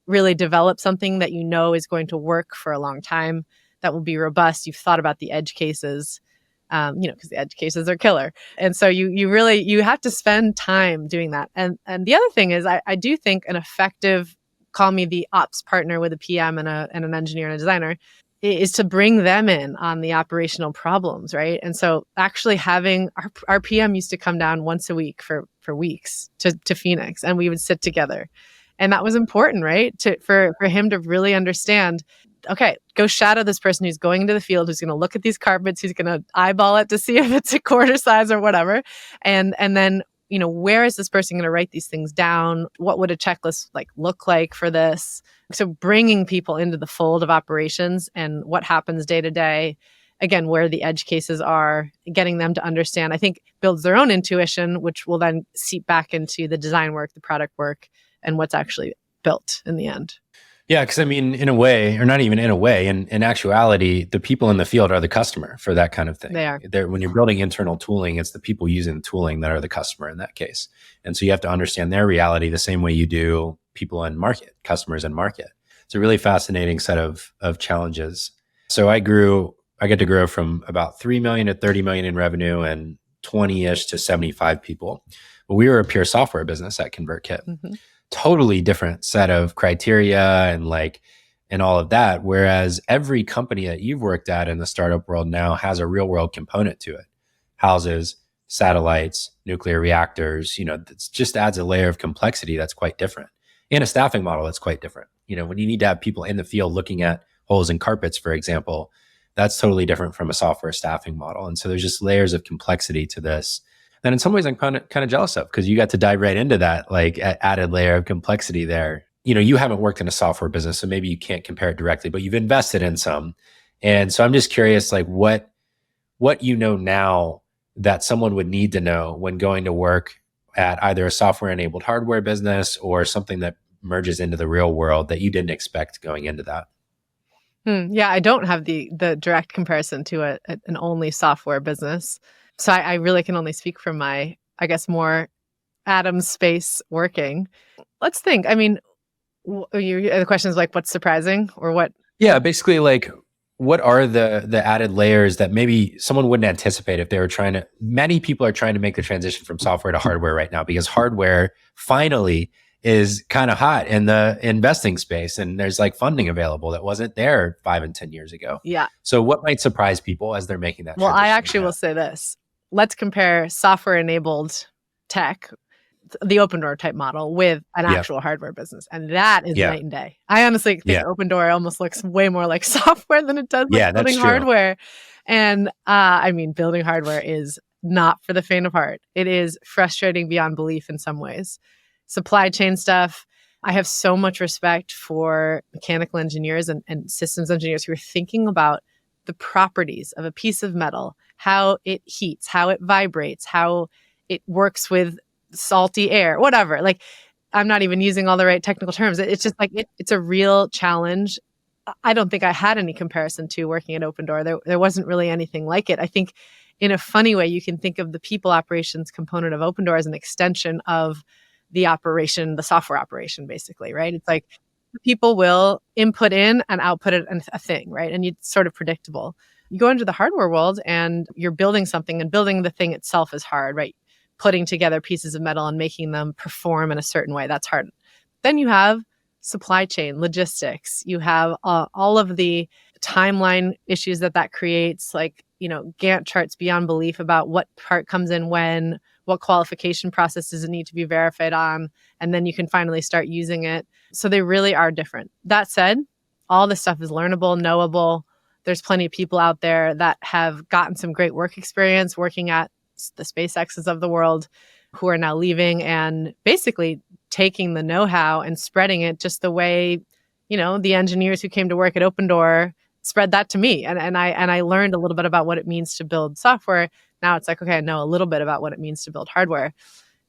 really developed something that is going to work for a long time, that will be robust. You've thought about the edge cases, because the edge cases are killer. And so you have to spend time doing that. And the other thing is I do think an effective, call me the ops partner with a PM and an engineer and a designer, is to bring them in on the operational problems, right? And so actually having our PM used to come down once a week for weeks to Phoenix, and we would sit together. And that was important, right? For him to really understand, okay, go shadow this person who's going into the field, who's going to look at these carpets, who's going to eyeball it to see if it's a quarter size or whatever. And then, where is this person going to write these things down? What would a checklist look like for this? So bringing people into the fold of operations and what happens day to day, again, where the edge cases are, getting them to understand, I think builds their own intuition, which will then seep back into the design work, the product work, and what's actually built in the end. Yeah, because in a way, or not even in a way, in actuality, the people in the field are the customer for that kind of thing. They are. When you're building internal tooling, it's the people using the tooling that are the customer in that case. And so you have to understand their reality the same way you do people in market, customers in market. It's a really fascinating set of challenges. So I get to grow from about 3 million to 30 million in revenue and 20-ish to 75 people. But we were a pure software business at ConvertKit. Mm-hmm. Totally different set of criteria and all of that. Whereas every company that you've worked at in the startup world now has a real world component to it. Houses, satellites, nuclear reactors, it just adds a layer of complexity that's quite different. And a staffing model that's quite different. When you need to have people in the field looking at holes in carpets, for example, that's totally different from a software staffing model. And so there's just layers of complexity to this. And in some ways I'm kind of jealous of, because you got to dive right into that, added layer of complexity there. You haven't worked in a software business, so maybe you can't compare it directly, but you've invested in some. And so I'm just curious, what now that someone would need to know when going to work at either a software enabled hardware business or something that merges into the real world that you didn't expect going into that. Yeah, I don't have the direct comparison to an only software business. So I really can only speak from my, I guess, more atom space working. Let's think. I mean, the question is like, what's surprising or what? Yeah, basically, like, what are the added layers that maybe someone wouldn't anticipate if they were trying to? Many people are trying to make the transition from software to hardware right now because hardware finally is kind of hot in the investing space, and there's like funding available that wasn't there 5 and 10 years ago. Yeah. So, what might surprise people as they're making that Well, transition? I actually will say this. Let's compare software-enabled tech, the Opendoor type model, with an actual hardware business. And that is night and day. I honestly think Opendoor almost looks way more like software than it does like building hardware. And I mean, building hardware is not for the faint of heart. It is frustrating beyond belief in some ways. Supply chain stuff. I have so much respect for mechanical engineers and systems engineers who are thinking about the properties of a piece of metal, how it heats, how it vibrates, how it works with salty air, whatever. Like, I'm not even using all the right technical terms. It's just like, it's a real challenge. I don't think I had any comparison to working at Opendoor. There wasn't really anything like it. I think in a funny way, you can think of the people operations component of Opendoor as an extension of the operation, the software operation, basically, right? It's like people will input in and output it and a thing, right? And it's sort of predictable. You go into the hardware world and you're building something, and building the thing itself is hard, right? Putting together pieces of metal and making them perform in a certain way, that's hard. Then you have supply chain, logistics. You have all of the timeline issues that creates, like, Gantt charts beyond belief about what part comes in when, what qualification process does it need to be verified on, and then you can finally start using it. So they really are different. That said, all this stuff is learnable, knowable. There's plenty of people out there that have gotten some great work experience working at the SpaceXs of the world who are now leaving and basically taking the know-how and spreading it just the way, the engineers who came to work at Opendoor spread that to me. And I learned a little bit about what it means to build software. Now it's like, okay, I know a little bit about what it means to build hardware.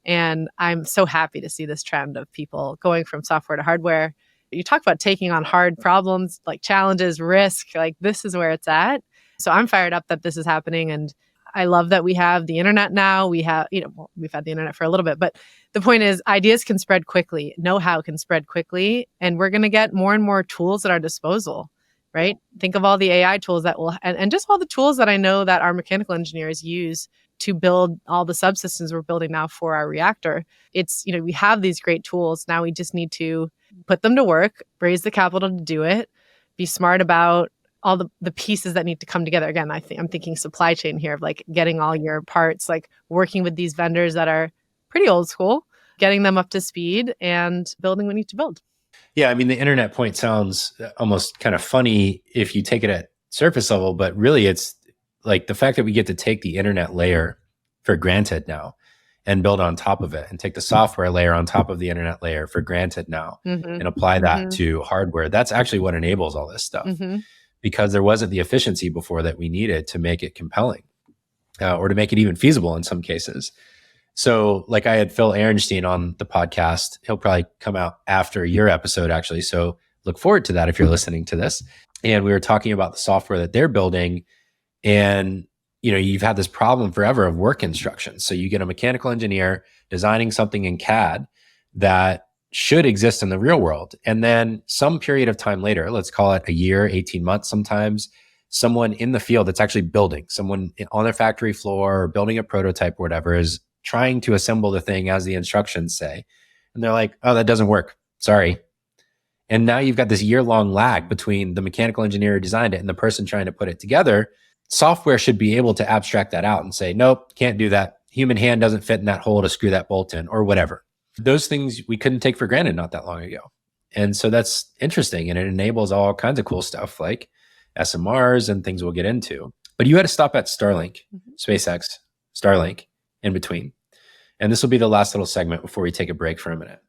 And I'm so happy to see this trend of people going from software to hardware. You talk about taking on hard problems, like challenges, risk, like this is where it's at. So I'm fired up that this is happening. And I love that we have the internet now. We have, we've had the internet for a little bit, but the point is ideas can spread quickly. Know-how can spread quickly. And we're going to get more and more tools at our disposal, right? Think of all the AI tools that will, and just all the tools that I know that our mechanical engineers use to build all the subsystems we're building now for our reactor. It's, we have these great tools. Now we just need to put them to work, raise the capital to do it, be smart about all the pieces that need to come together. Again, I'm thinking supply chain here of like getting all your parts, like working with these vendors that are pretty old school, getting them up to speed and building what we need to build. Yeah, I mean, the internet point sounds almost kind of funny if you take it at surface level, but really it's like the fact that we get to take the internet layer for granted now and build on top of it, and take the software layer on top of the internet layer for granted now, and apply that to hardware. That's actually what enables all this stuff, because there wasn't the efficiency before that we needed to make it compelling, or to make it even feasible in some cases. So like I had Phil Ehrenstein on the podcast. He'll probably come out after your episode, actually. So look forward to that if you're listening to this. And we were talking about the software that they're building. And, you've had this problem forever of work instructions. So you get a mechanical engineer designing something in CAD that should exist in the real world. And then some period of time later, let's call it a year, 18 months sometimes, someone in the field that's actually building, someone on their factory floor or building a prototype or whatever, is trying to assemble the thing as the instructions say. And they're like, oh, that doesn't work. Sorry. And now you've got this year-long lag between the mechanical engineer who designed it and the person trying to put it together. Software should be able to abstract that out and say, nope, can't do that. Human hand doesn't fit in that hole to screw that bolt in, or whatever. Those things we couldn't take for granted not that long ago. And so that's interesting. And it enables all kinds of cool stuff like SMRs and things we'll get into. But you had to stop at Starlink, SpaceX, Starlink in between. And this will be the last little segment before we take a break for a minute.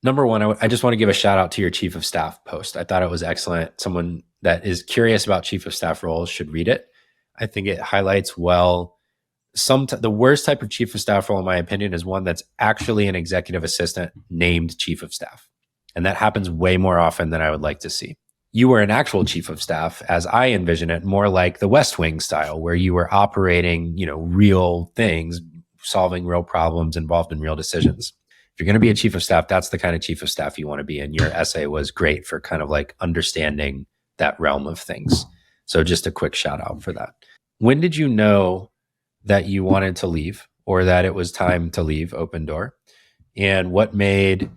Number one, I just want to give a shout out to your chief of staff post. I thought it was excellent. Someone that is curious about chief of staff roles should read it. I think it highlights well the worst type of chief of staff role, in my opinion, is one that's actually an executive assistant named chief of staff. And that happens way more often than I would like to see. you were an actual chief of staff, as I envision it, more like the West Wing style, where you were operating, real things, solving real problems, involved in real decisions. If you're going to be a chief of staff, that's the kind of chief of staff you want to be. And your essay was great for kind of like understanding that realm of things. So just a quick shout out for that. When did you know that you wanted to leave, or that it was time to leave Opendoor? And what made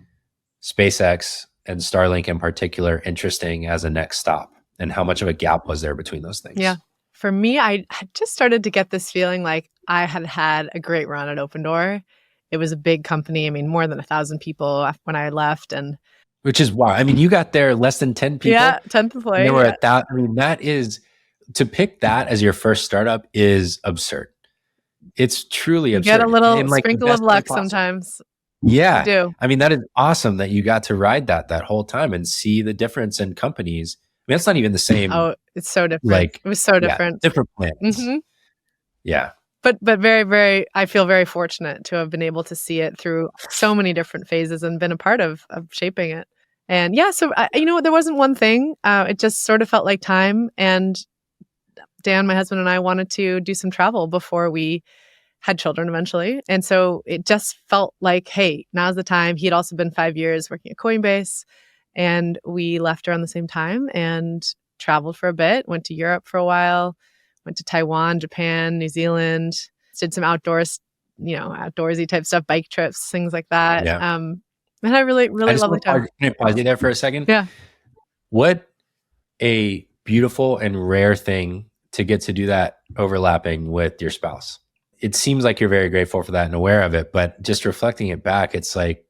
SpaceX and Starlink in particular interesting as a next stop? And how much of a gap was there between those things? Yeah. For me, I had just started to get this feeling like I had had a great run at Opendoor. It was a big company. I mean, more than 1,000 people when I left. And which is why, I mean, you got there less than 10 people. Yeah, 10th employee. And they were at that. I mean, that is, to pick that as your first startup is absurd. It's truly absurd. You get a little sprinkle of luck sometimes. Yeah. You do. I mean, that is awesome that you got to ride that whole time and see the difference in companies. I mean, it's not even the same. Oh, it's so different. It was so different. Different plans. Mm-hmm. Yeah. But very, very, I feel very fortunate to have been able to see it through so many different phases and been a part of shaping it. And yeah, so there wasn't one thing. It just sort of felt like time. And Dan, my husband, and I wanted to do some travel before we had children eventually. And so it just felt like, hey, now's the time. He had also been 5 years working at Coinbase, and we left around the same time and traveled for a bit, went to Europe for a while, went to Taiwan, Japan, New Zealand, did some outdoorsy type stuff, bike trips, things like that. Yeah. And I really, really lovely time. Can I pause you there for a second? Yeah. What a beautiful and rare thing to get to do that overlapping with your spouse. It seems like you're very grateful for that and aware of it, but just reflecting it back, it's like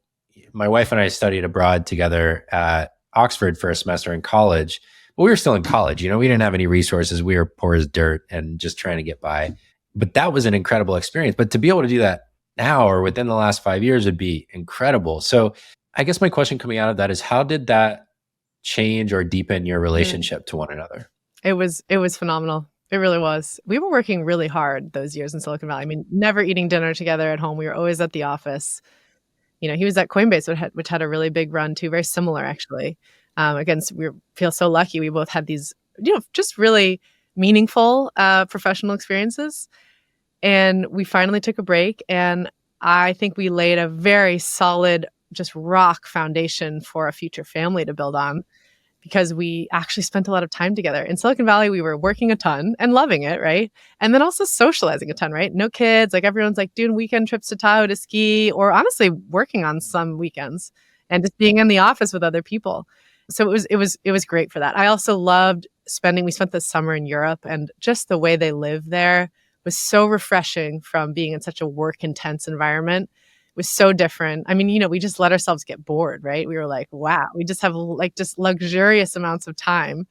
my wife and I studied abroad together at Oxford for a semester in college, but we were still in college. We didn't have any resources. We were poor as dirt and just trying to get by. But that was an incredible experience. But to be able to do that now or within the last 5 years would be incredible. So I guess my question coming out of that is, how did that change or deepen your relationship to one another? It was phenomenal. It really was. We were working really hard those years in Silicon Valley. I mean, never eating dinner together at home. We were always at the office. He was at Coinbase, which had a really big run too, very similar actually. Again, we feel so lucky. We both had these, just really meaningful professional experiences. And we finally took a break. And I think we laid a very solid, just rock foundation for a future family to build on, because we actually spent a lot of time together. In Silicon Valley, we were working a ton and loving it, right? And then also socializing a ton, right? No kids, like everyone's like doing weekend trips to Tahoe to ski, or honestly working on some weekends and just being in the office with other people. So it was great for that. I also loved we spent the summer in Europe, and just the way they live there was so refreshing from being in such a work intense environment. Was so different. I mean, we just let ourselves get bored, right? We were like, wow, we just have just luxurious amounts of time,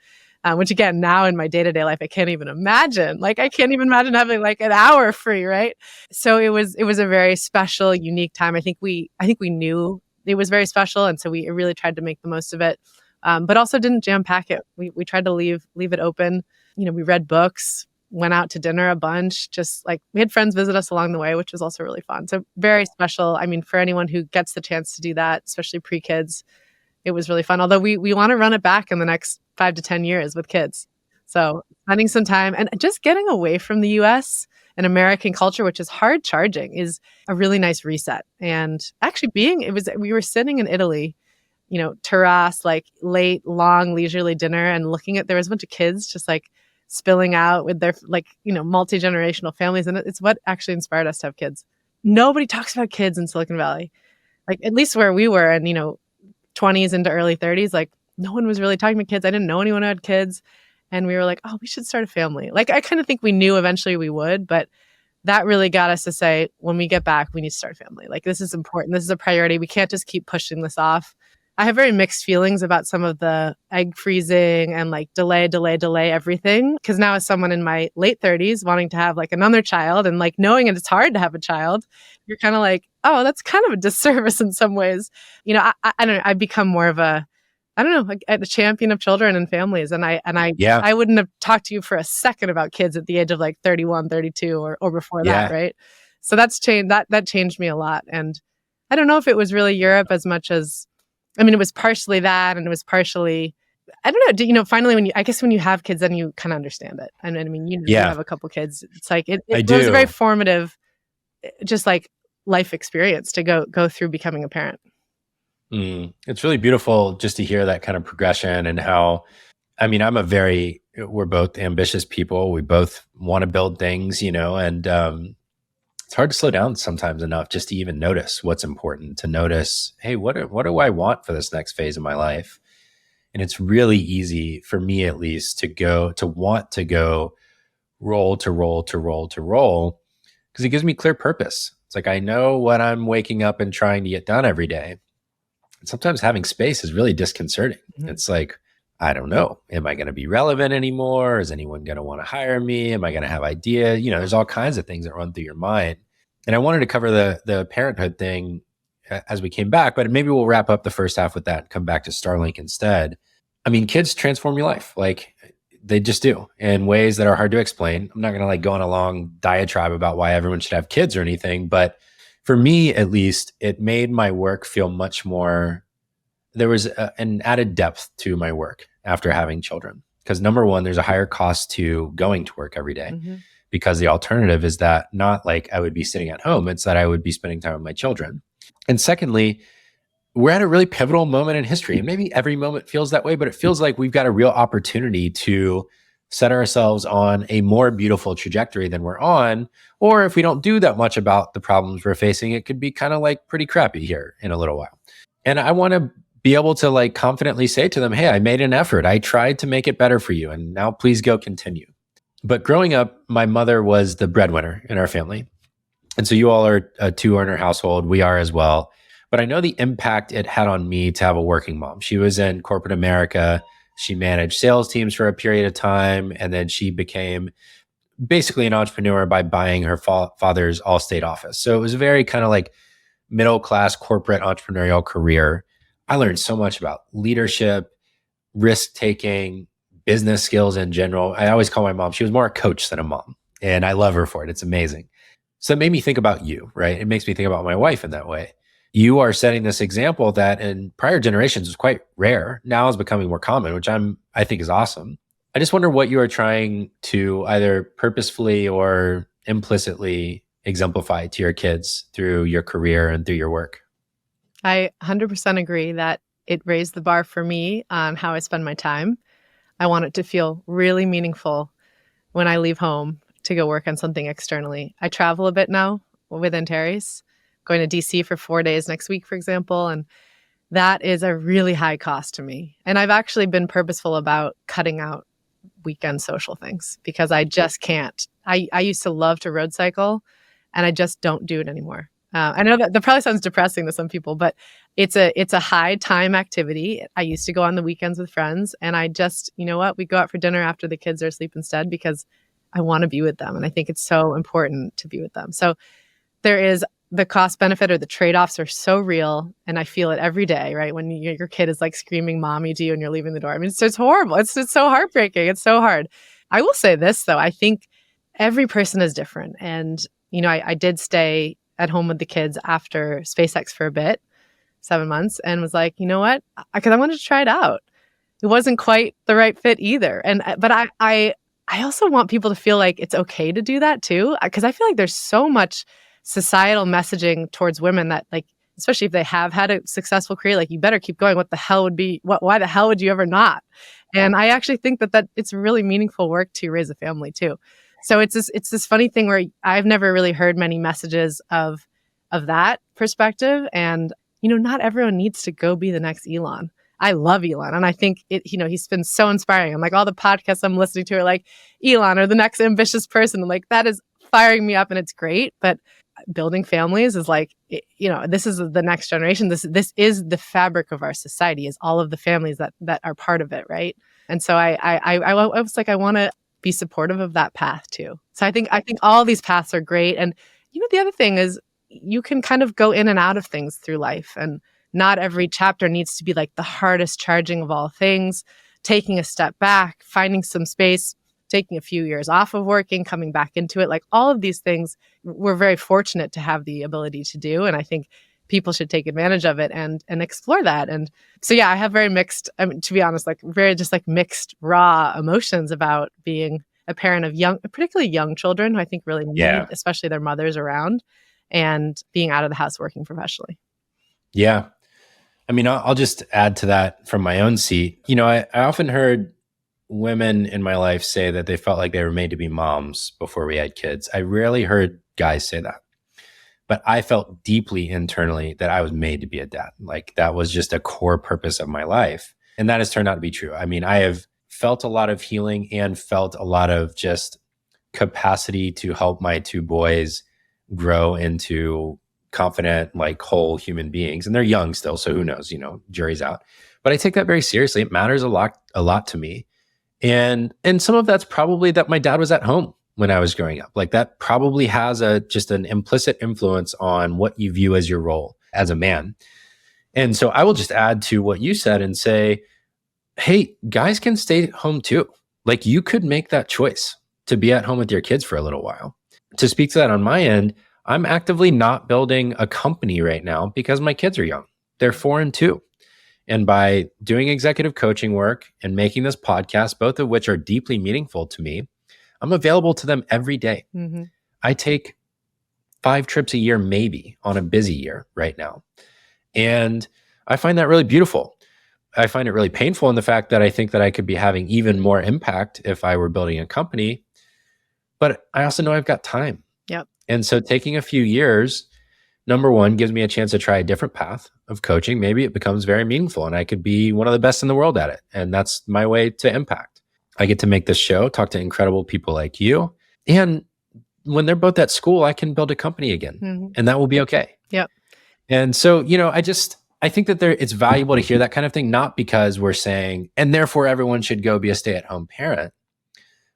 which again, now in my day-to-day life, I can't even imagine. I can't even imagine having an hour free, right? So it was a very special, unique time. I think we knew it was very special. And so we really tried to make the most of it, but also didn't jam pack it. We tried to leave it open. We read books, went out to dinner a bunch, we had friends visit us along the way, which was also really fun. So very special. I mean, for anyone who gets the chance to do that, especially pre-kids, it was really fun. Although we want to run it back in the next 5 to 10 years with kids. So spending some time and just getting away from the US and American culture, which is hard charging, is a really nice reset. And actually we were sitting in Italy, terrace, late, long, leisurely dinner, and there was a bunch of kids just spilling out with their multi-generational families. And it's what actually inspired us to have kids. Nobody talks about kids in Silicon Valley. At least where we were in, 20s into early 30s, no one was really talking to kids. I didn't know anyone who had kids. And we were like, oh, we should start a family. I kind of think we knew eventually we would, but that really got us to say, when we get back, we need to start a family. This is important. This is a priority. We can't just keep pushing this off. I have very mixed feelings about some of the egg freezing and delay everything. Because now, as someone in my late 30s wanting to have another child and knowing it's hard to have a child, you're kind of oh, that's kind of a disservice in some ways. I don't know. I've become more of a champion of children and families. And I wouldn't have talked to you for a second about kids at the age of 31, 32 or before that, right? So that's changed. That changed me a lot. And I don't know if it was really Europe as much as, it was partially that, and it was partially I don't know. Finally, I guess when you have kids, then you kind of understand it. And I mean, you Yeah, have a couple kids. It's like, I it was a very do. formative, just like life experience to go through becoming a parent. It's really beautiful just to hear that kind of progression and how, I mean, we're both ambitious people. We both want to build things, and it's hard to slow down sometimes enough just to even notice what's important, to notice, hey, what do I want for this next phase of my life? And it's really easy for me, at least, to want to go roll to roll to roll to roll, because it gives me clear purpose. It's like I know what I'm waking up and trying to get done every day. And sometimes having space is really disconcerting. Mhm. It's like, I don't know. Am I going to be relevant anymore? Is anyone going to want to hire me? Am I going to have ideas? There's all kinds of things that run through your mind. And I wanted to cover the parenthood thing as we came back, but maybe we'll wrap up the first half with that and come back to Starlink instead. I mean, kids transform your life. Like, they just do in ways that are hard to explain. I'm not going to go on a long diatribe about why everyone should have kids or anything, but for me, at least, it made my work feel much more, there was an added depth to my work after having children. Because number one, there's a higher cost to going to work every day, Mm-hmm. because the alternative is that not like I would be sitting at home, it's that I would be spending time with my children. And secondly, we're at a really pivotal moment in history. And maybe every moment feels that way, but it feels like we've got a real opportunity to set ourselves on a more beautiful trajectory than we're on. Or if we don't do that much about the problems we're facing, it could be kind of like pretty crappy here in a little while. And I want to be able to confidently say to them, hey, I made an effort. I tried to make it better for you. And now please go continue. But growing up, my mother was the breadwinner in our family. And so you all are a 2-earner household. We are as well. But I know the impact it had on me to have a working mom. She was in corporate America. She managed sales teams for a period of time. And then she became basically an entrepreneur by buying her father's Allstate office. So it was a very kind of middle-class corporate entrepreneurial career. I learned so much about leadership, risk-taking, business skills in general. I always call my mom, she was more a coach than a mom. And I love her for it. It's amazing. So it made me think about you, right? It makes me think about my wife in that way. You are setting this example that in prior generations was quite rare. Now is becoming more common, which I think is awesome. I just wonder what you are trying to either purposefully or implicitly exemplify to your kids through your career and through your work. I 100% agree that it raised the bar for me on how I spend my time. I want it to feel really meaningful when I leave home to go work on something externally. I travel a bit now with Antares, going to DC for 4 days next week, for example. And that is a really high cost to me. And I've actually been purposeful about cutting out weekend social things because I just can't. I used to love to road cycle and I just don't do it anymore. I know that probably sounds depressing to some people, but it's a high time activity. I used to go on the weekends with friends and I just, you know what, we go out for dinner after the kids are asleep instead because I want to be with them. And I think it's so important to be with them. So there is the cost benefit or the trade-offs are so real. And I feel it every day, right? When your kid is screaming mommy to you and you're leaving the door. I mean, it's horrible. It's so heartbreaking. It's so hard. I will say this though. I think every person is different. And, I did stay at home with the kids after SpaceX for a bit, 7 months, and was like, you know what? Because I wanted to try it out. It wasn't quite the right fit either. But I also want people to feel like it's okay to do that too. Because I feel like there's so much societal messaging towards women that especially if they have had a successful career, you better keep going. Why the hell would you ever not? And I actually think that it's really meaningful work to raise a family too. So it's this funny thing where I've never really heard many messages of that perspective. And, not everyone needs to go be the next Elon. I love Elon. And I think he's been so inspiring. I'm all the podcasts I'm listening to are Elon or the next ambitious person. I'm that is firing me up and it's great. But building families is this is the next generation. This is the fabric of our society, is all of the families that are part of it. Right. And so I was I want to be supportive of that path too. So I think all these paths are great. And the other thing is you can kind of go in and out of things through life, and not every chapter needs to be the hardest charging of all things. Taking a step back, finding some space, taking a few years off of working, coming back into it, all of these things we're very fortunate to have the ability to do. And I think people should take advantage of it and explore that. And so, yeah, I have very mixed, I mean, to be honest, like very just like mixed raw emotions about being a parent of young, particularly young children who I think really need, especially their mothers around, and being out of the house working professionally. Yeah. I mean, I'll just add to that from my own seat. You know, I often heard women in my life say that they felt like they were made to be moms before we had kids. I rarely heard guys say that, but I felt deeply internally that I was made to be a dad. Like that was just a core purpose of my life. And that has turned out to be true. I mean, I have felt a lot of healing and felt a lot of just capacity to help my two boys grow into confident, like whole human beings. And they're young still, so who knows, you know, jury's out. But I take that very seriously. It matters a lot to me. And some of that's probably that my dad was at home when I was growing up. Like that probably has just an implicit influence on what you view as your role as a man. And so I will just add to what you said and say, hey, guys can stay home too. Like you could make that choice to be at home with your kids for a little while. To speak to that on my end, I'm actively not building a company right now because my kids are young. They're 4 and 2. And by doing executive coaching work and making this podcast, both of which are deeply meaningful to me, I'm available to them every day. Mm-hmm. I take 5 trips a year, maybe on a busy year right now. And I find that really beautiful. I find it really painful in the fact that I think that I could be having even more impact if I were building a company. But I also know I've got time. Yep. And so taking a few years, number one, gives me a chance to try a different path of coaching. Maybe it becomes very meaningful and I could be one of the best in the world at it. And that's my way to impact. I get to make this show, talk to incredible people like you. And when they're both at school, I can build a company again. Mm-hmm. And that will be okay. Yep. And so, you know, I think that it's valuable to hear that kind of thing, not because we're saying, and therefore everyone should go be a stay-at-home parent,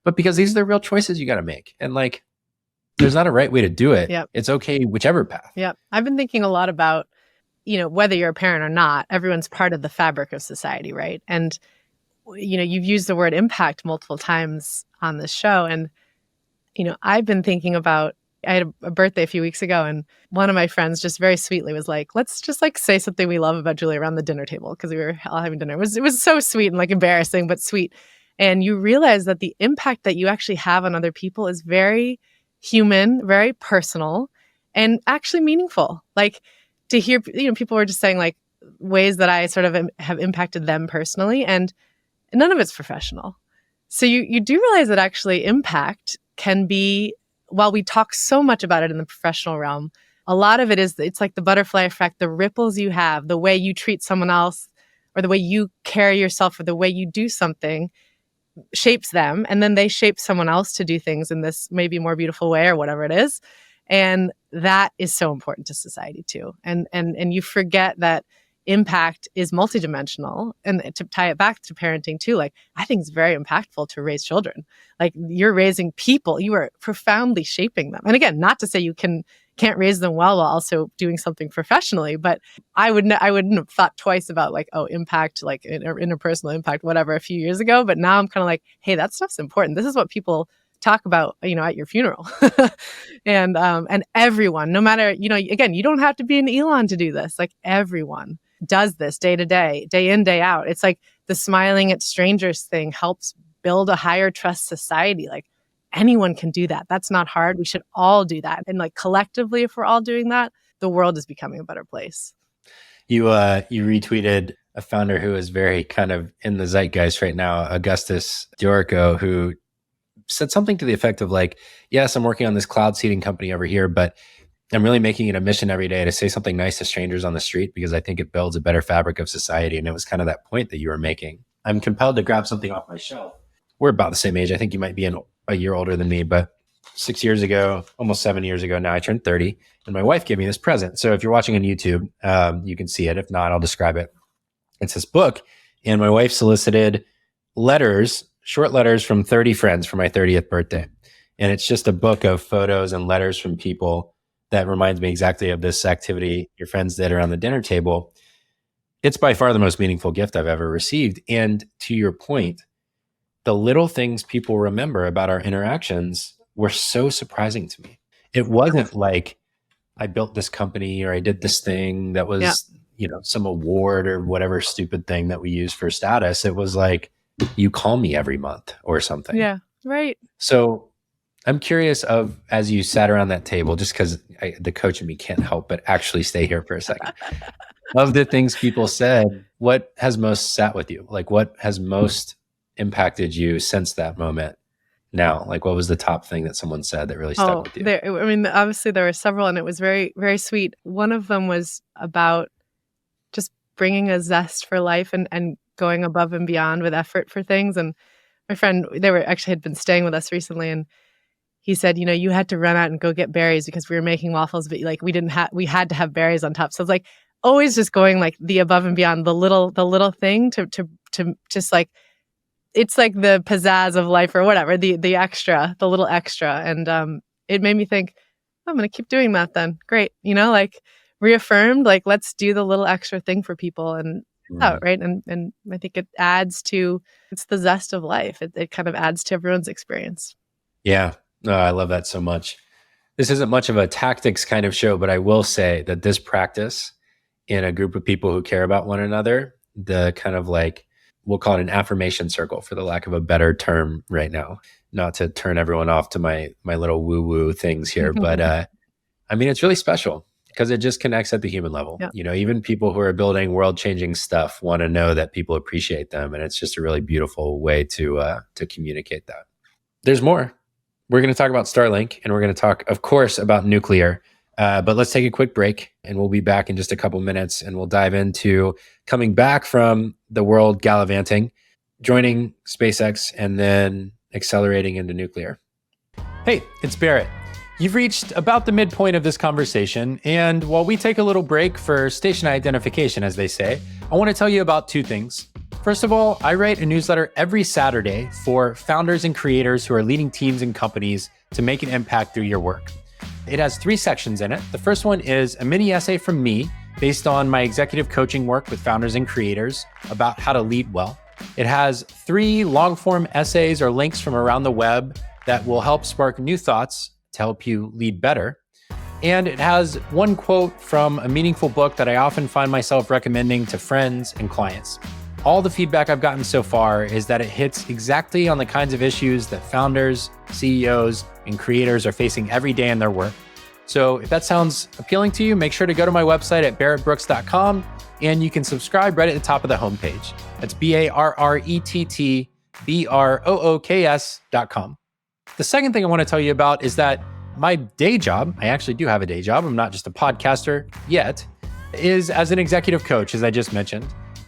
but because these are the real choices you got to make. And like, there's not a right way to do it. Yep. It's okay, whichever path. Yeah. I've been thinking a lot about, you know, whether you're a parent or not, everyone's part of the fabric of society, right? And, you know, you've used the word impact multiple times on this show. And, you know, I've been thinking about, I had a birthday a few weeks ago, and one of my friends just very sweetly was like, let's just like say something we love about Julie around the dinner table, because we were all having dinner. It was so sweet and like embarrassing, but sweet. And you realize that the impact that you actually have on other people is very human, very personal, and actually meaningful. Like to hear, you know, people were just saying like ways that I sort of have impacted them personally, and none of it's professional. So you do realize that actually impact can be, while we talk so much about it in the professional realm, a lot of it is, it's like the butterfly effect, the ripples you have, the way you treat someone else, or the way you carry yourself, or the way you do something shapes them. And then they shape someone else to do things in this maybe more beautiful way, or whatever it is. And that is so important to society too. And you forget that impact is multidimensional. And to tie it back to parenting too, like I think it's very impactful to raise children. Like you're raising people, you are profoundly shaping them. And again, not to say you can't raise them well while also doing something professionally, but I wouldn't have thought twice about like, oh, impact, like interpersonal impact, whatever, a few years ago. But now I'm kind of like, hey, that stuff's important. This is what people talk about, you know, at your funeral. and everyone, no matter, you know, again, you don't have to be an Elon to do this. Like everyone does this day to day, day in, day out. It's like the smiling at strangers thing helps build a higher trust society. Like anyone can do that. That's not hard. We should all do that. And like collectively, if we're all doing that, the world is becoming a better place. You retweeted a founder who is very kind of in the zeitgeist right now, Augustus Diorco, who said something to the effect of like, yes, I'm working on this cloud seeding company over here, but I'm really making it a mission every day to say something nice to strangers on the street because I think it builds a better fabric of society. And it was kind of that point that you were making. I'm compelled to grab something off my shelf. We're about the same age. I think you might be a year older than me, but 6 years ago, almost 7 years ago now, I turned 30 and my wife gave me this present. So if you're watching on YouTube, you can see it. If not, I'll describe it. It's this book, and my wife solicited short letters from 30 friends for my 30th birthday. And it's just a book of photos and letters from people that reminds me exactly of this activity your friends did around the dinner table. It's by far the most meaningful gift I've ever received. And to your point, the little things people remember about our interactions were so surprising to me. It wasn't like I built this company or I did this thing that Yeah. was, some award or whatever stupid thing that we use for status. It was like, you call me every month or something. Yeah. Right. So I'm curious as you sat around that table, just because the coach in me can't help but actually stay here for a second. Of the things people said, what has most sat with you? Like, what has most impacted you since that moment now? Like, what was the top thing that someone said that really stuck Oh, with you? obviously there were several, and it was very, very sweet. One of them was about just bringing a zest for life and going above and beyond with effort for things. And my friend, had been staying with us recently, and he said, you had to run out and go get berries because we were making waffles, but like we had to have berries on top. So it's like always just going like the above and beyond, the little thing to just like, it's like the pizzazz of life or whatever, the extra, the little extra. And it made me think, oh, I'm going to keep doing that then. Great. Like reaffirmed, like, let's do the little extra thing for people and out. Right. And I think it's the zest of life. It kind of adds to everyone's experience. Yeah. No, I love that so much. This isn't much of a tactics kind of show, but I will say that this practice in a group of people who care about one another, the kind of like, we'll call it an affirmation circle for the lack of a better term right now, not to turn everyone off to my little woo woo things here. But I mean, it's really special because it just connects at the human level. Yeah. Even people who are building world changing stuff want to know that people appreciate them. And it's just a really beautiful way to communicate that. There's more. We're going to talk about Starlink, and we're going to talk, of course, about nuclear. But let's take a quick break, and we'll be back in just a couple minutes, and we'll dive into coming back from the world gallivanting, joining SpaceX, and then accelerating into nuclear. Hey, it's Barrett. You've reached about the midpoint of this conversation, and while we take a little break for station identification, as they say, I want to tell you about two things. First of all, I write a newsletter every Saturday for founders and creators who are leading teams and companies to make an impact through your work. It has 3 sections in it. The first one is a mini essay from me based on my executive coaching work with founders and creators about how to lead well. It has 3 long-form essays or links from around the web that will help spark new thoughts to help you lead better. And it has 1 quote from a meaningful book that I often find myself recommending to friends and clients. All the feedback I've gotten so far is that it hits exactly on the kinds of issues that founders, CEOs, and creators are facing every day in their work. So if that sounds appealing to you, make sure to go to my website at barrettbrooks.com, and you can subscribe right at the top of the homepage. That's BARRETTBROOKS.com. The second thing I want to tell you about is that my day job, I actually do have a day job, I'm not just a podcaster yet, is as an executive coach, as I just mentioned.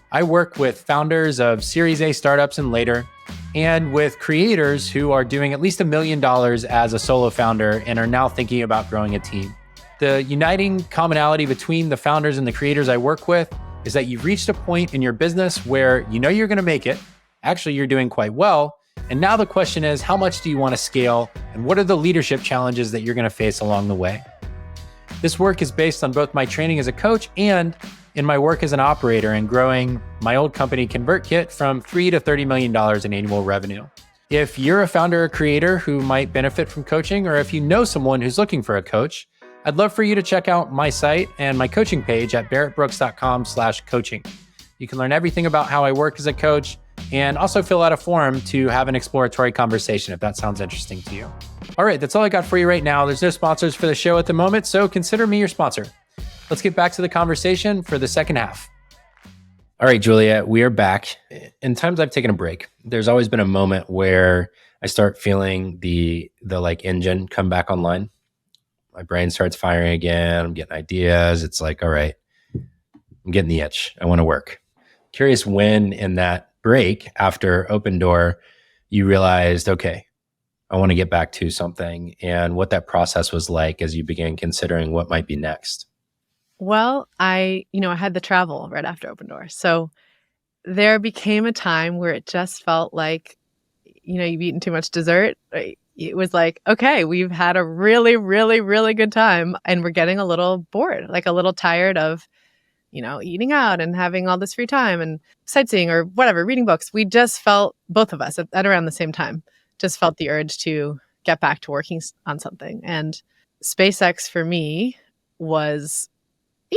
I work with founders of Series A startups and later, and with creators who are doing at least $1 million as a solo founder and are now thinking about growing a team. The uniting commonality between the founders and the creators I work with is that you've reached a point in your business where you know you're going to make it. Actually, you're doing quite well. And now the question is, how much do you want to scale? And what are the leadership challenges that you're going to face along the way? This work is based on both my training as a coach and in my work as an operator and growing my old company ConvertKit from $3 to $30 million in annual revenue. If you're a founder or creator who might benefit from coaching, or if you know someone who's looking for a coach, I'd love for you to check out my site and my coaching page at barrettbrooks.com/coaching. You can learn everything about how I work as a coach and also fill out a form to have an exploratory conversation if that sounds interesting to you. All right, that's all I got for you right now. There's no sponsors for the show at the moment, so consider me your sponsor. Let's get back to the conversation for the second half. All right, Julia, we are back. In times I've taken a break, there's always been a moment where I start feeling the like engine come back online. My brain starts firing again. I'm getting ideas. It's like, all right, I'm getting the itch. I want to work. Curious when in that break after Opendoor, you realized, okay, I want to get back to something, and what that process was like as you began considering what might be next. Well, I had the travel right after Opendoor. So there became a time where it just felt like, you've eaten too much dessert. It was like, okay, we've had a really, really, really good time, and we're getting a little bored, like a little tired of, eating out and having all this free time and sightseeing or whatever, reading books. We just felt, both of us at around the same time, just felt the urge to get back to working on something. And SpaceX for me was,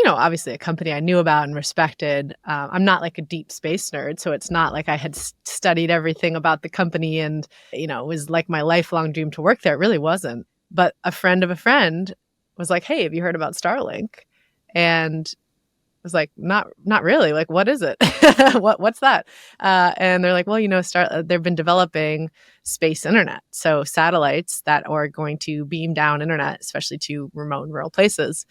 obviously a company I knew about and respected. I'm not like a deep space nerd, so it's not like I had studied everything about the company and, it was like my lifelong dream to work there. It really wasn't. But a friend of a friend was like, "Hey, have you heard about Starlink?" And I was like, not really. Like, what is it? What's that? And they're like, well, they've been developing space internet. So satellites that are going to beam down internet, especially to remote and rural places.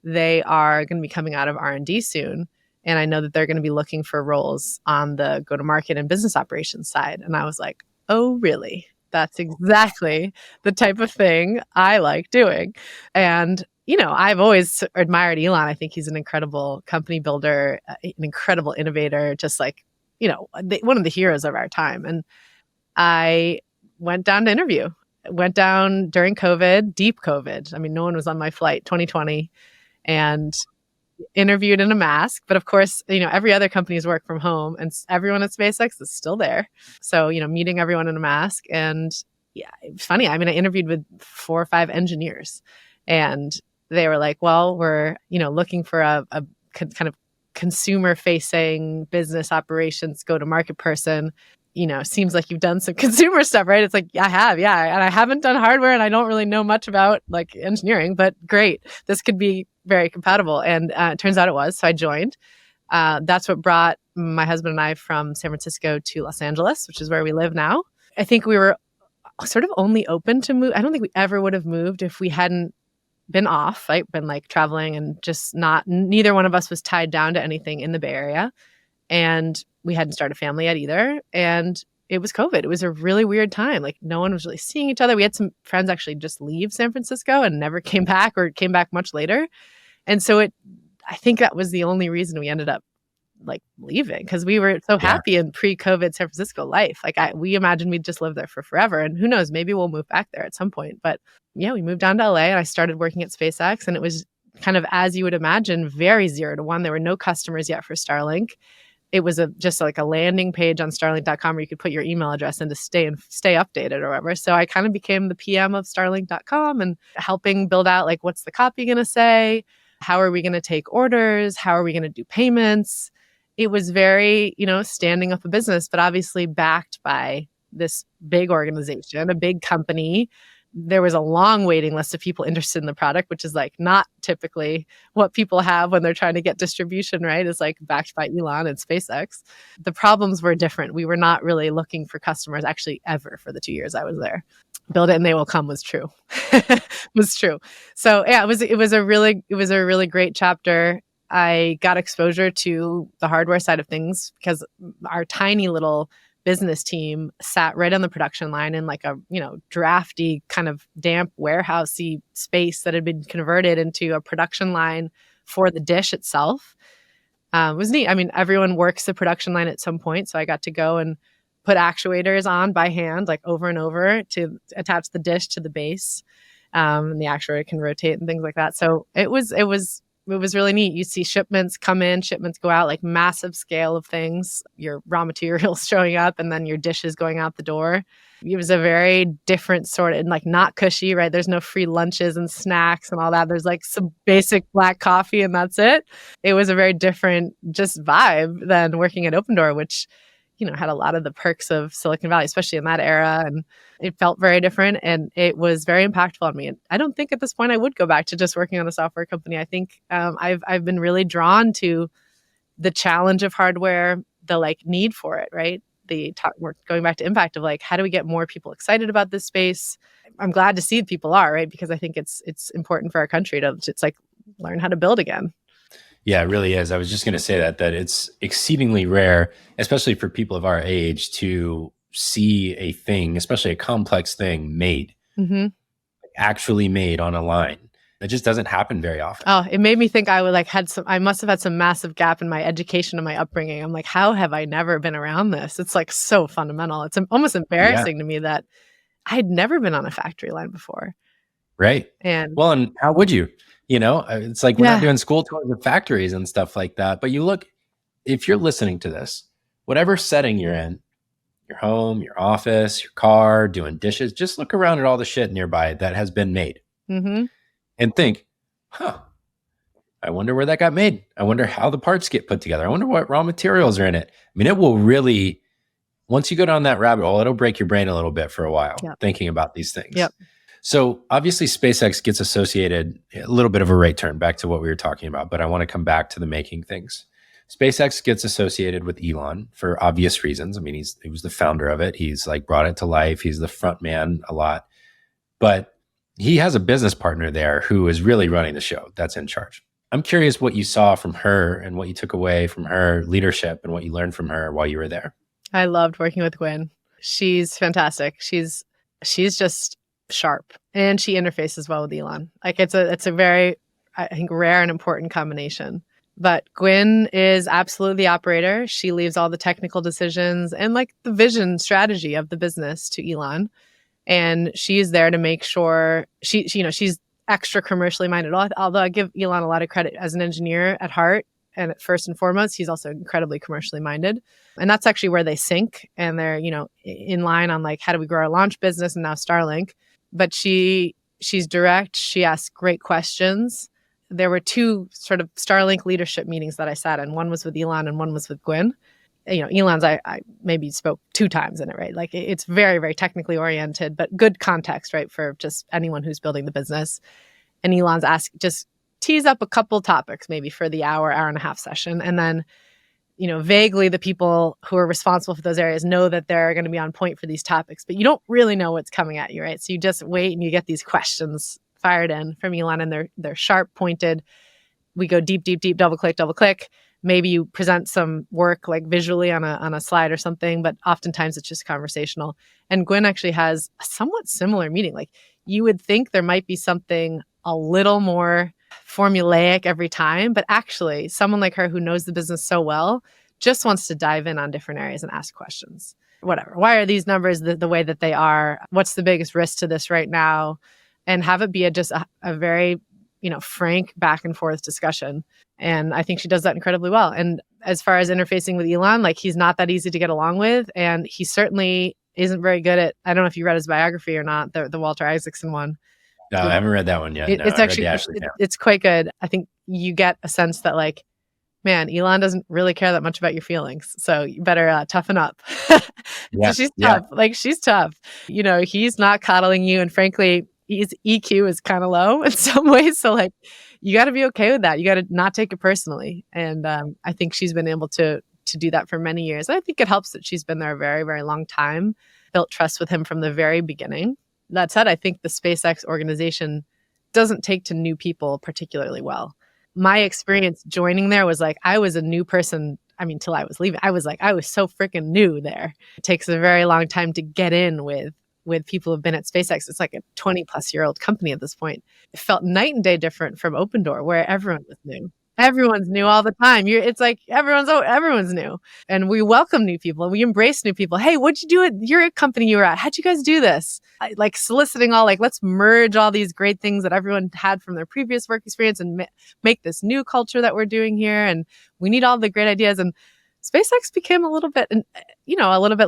They are going to be coming out of R&D soon. And I know that they're going to be looking for roles on the go-to-market and business operations side. And I was like, oh, really? That's exactly the type of thing I like doing. And, I've always admired Elon. I think he's an incredible company builder, an incredible innovator, just like, one of the heroes of our time. And I went down to interview, went down during COVID, deep COVID. I mean, no one was on my flight, 2020. And interviewed in a mask. But of course, every other company's work from home and everyone at SpaceX is still there. So, meeting everyone in a mask. And yeah, it's funny. I mean, I interviewed with 4 or 5 engineers and they were like, well, we're, looking for a kind of consumer facing business operations go-to-market person. Seems like you've done some consumer stuff, right? It's like, I have, yeah. And I haven't done hardware and I don't really know much about like engineering, but great. This could be very compatible. And it turns out it was. So I joined. That's what brought my husband and I from San Francisco to Los Angeles, which is where we live now. I think we were sort of only open to move. I don't think we ever would have moved if we hadn't been off, right? Been like traveling and just neither one of us was tied down to anything in the Bay Area. And we hadn't started a family yet either. And it was COVID. It was a really weird time. Like no one was really seeing each other. We had some friends actually just leave San Francisco and never came back or came back much later. And so I think that was the only reason we ended up like leaving because we were so happy in pre-COVID San Francisco life. Like we imagined we'd just live there for forever. And who knows, maybe we'll move back there at some point. But yeah, we moved down to LA and I started working at SpaceX and it was kind of, as you would imagine, very 0 to 1. There were no customers yet for Starlink. It was just like a landing page on Starlink.com where you could put your email address in to stay updated or whatever. So I kind of became the PM of Starlink.com and helping build out like, what's the copy going to say? How are we going to take orders? How are we going to do payments? It was very, standing up a business, but obviously backed by this big organization, a big company. There was a long waiting list of people interested in the product, which is like not typically what people have when they're trying to get distribution, right? It's like backed by Elon and SpaceX. The problems were different. We were not really looking for customers actually ever for the 2 years I was there. Build it and they will come was true. Was true. So yeah, it was a really great chapter. I got exposure to the hardware side of things because our tiny little business team sat right on the production line in like a, drafty kind of damp warehousey space that had been converted into a production line for the dish itself. It was neat. I mean, everyone works the production line at some point. So I got to go and put actuators on by hand, like over and over to attach the dish to the base. And the actuator can rotate and things like that. So it was really neat. You see shipments come in, shipments go out, like massive scale of things, your raw materials showing up and then your dishes going out the door. It was a very different sort of, like not cushy, right? There's no free lunches and snacks and all that. There's like some basic black coffee and that's it. It was a very different just vibe than working at Opendoor, which, had a lot of the perks of Silicon Valley, especially in that era. And it felt very different and it was very impactful on me. And I don't think at this point I would go back to just working on a software company. I think I've been really drawn to the challenge of hardware, the like need for it, right? We're going back to impact of like, how do we get more people excited about this space? I'm glad to see people are, right? Because I think it's important for our country to it's like learn how to build again. Yeah, it really is. I was just going to say that it's exceedingly rare, especially for people of our age, to see a thing, especially a complex thing made, actually made on a line. That just doesn't happen very often. Oh, it made me think I must have had some massive gap in my education and my upbringing. I'm like, how have I never been around this? It's like so fundamental. It's almost embarrassing to me that I had never been on a factory line before. Right. And how would you? It's like we're not doing school tours of factories and stuff like that. But you look, if you're listening to this, whatever setting you're in, your home, your office, your car, doing dishes, just look around at all the shit nearby that has been made and think, I wonder where that got made. I wonder how the parts get put together. I wonder what raw materials are in it. I mean, it will really, once you go down that rabbit hole, it'll break your brain a little bit for a while thinking about these things. Yep. So obviously SpaceX gets associated, a little bit of a right turn back to what we were talking about, but I want to come back to the making things. SpaceX gets associated with Elon for obvious reasons. I mean, he was the founder of it. He's like brought it to life. He's the front man a lot, but he has a business partner there who is really running the show, that's in charge. I'm curious what you saw from her and what you took away from her leadership and what you learned from her while you were there. I loved working with Gwynne. She's fantastic. She's just sharp, and she interfaces well with Elon. Like it's a very, I think, rare and important combination. But Gwynne is absolutely the operator. She leaves all the technical decisions and like the vision strategy of the business to Elon. And she's there to make sure she's extra commercially minded. Although I give Elon a lot of credit as an engineer at heart, and first and foremost, he's also incredibly commercially minded. And that's actually where they sync, and they're, in line on like, how do we grow our launch business and now Starlink. But she's direct. She asks great questions. There were two sort of Starlink leadership meetings that I sat in. One was with Elon and one was with Gwynne. Elon's, I maybe spoke 2 times in it, right? Like it's very, very technically oriented, but good context, right? For just anyone who's building the business. And Elon's just tease up a couple topics maybe for the hour and a half session. And then, vaguely the people who are responsible for those areas know that they're going to be on point for these topics, but you don't really know what's coming at you, right? So you just wait and you get these questions fired in from Elon, and they're sharp, pointed. We go deep, double click. Maybe you present some work like visually on a slide or something, but oftentimes it's just conversational. And Gwynne actually has a somewhat similar meeting. Like you would think there might be something a little more formulaic every time, but actually someone like her who knows the business so well just wants to dive in on different areas and ask questions. Whatever. Why are these numbers the way that they are? What's the biggest risk to this right now? And have it be a very, frank back and forth discussion. And I think she does that incredibly well. And as far as interfacing with Elon, like he's not that easy to get along with. And he certainly isn't very good at, I don't know if you read his biography or not, the Walter Isaacson one. No, I haven't read that one yet. It's actually, it's quite good. I think you get a sense that like, man, Elon doesn't really care that much about your feelings. So you better toughen up. Yeah, she's tough. Like she's tough. He's not coddling you. And frankly, his EQ is kind of low in some ways. So like, you got to be okay with that. You got to not take it personally. And I think she's been able to do that for many years. And I think it helps that she's been there a very, very long time, built trust with him from the very beginning. That said, I think the SpaceX organization doesn't take to new people particularly well. My experience joining there was like, I was a new person. I mean, till I was leaving, I was so freaking new there. It takes a very long time to get in with people who've been at SpaceX. It's like a 20-plus-year-old company at this point. It felt night and day different from Opendoor, where everyone was new. Everyone's new all the time. It's like everyone's new. And we welcome new people and we embrace new people. Hey, what'd you do at your company you were at? How'd you guys do this? Like soliciting all, like, let's merge all these great things that everyone had from their previous work experience and make this new culture that we're doing here. And we need all the great ideas. And SpaceX became a little bit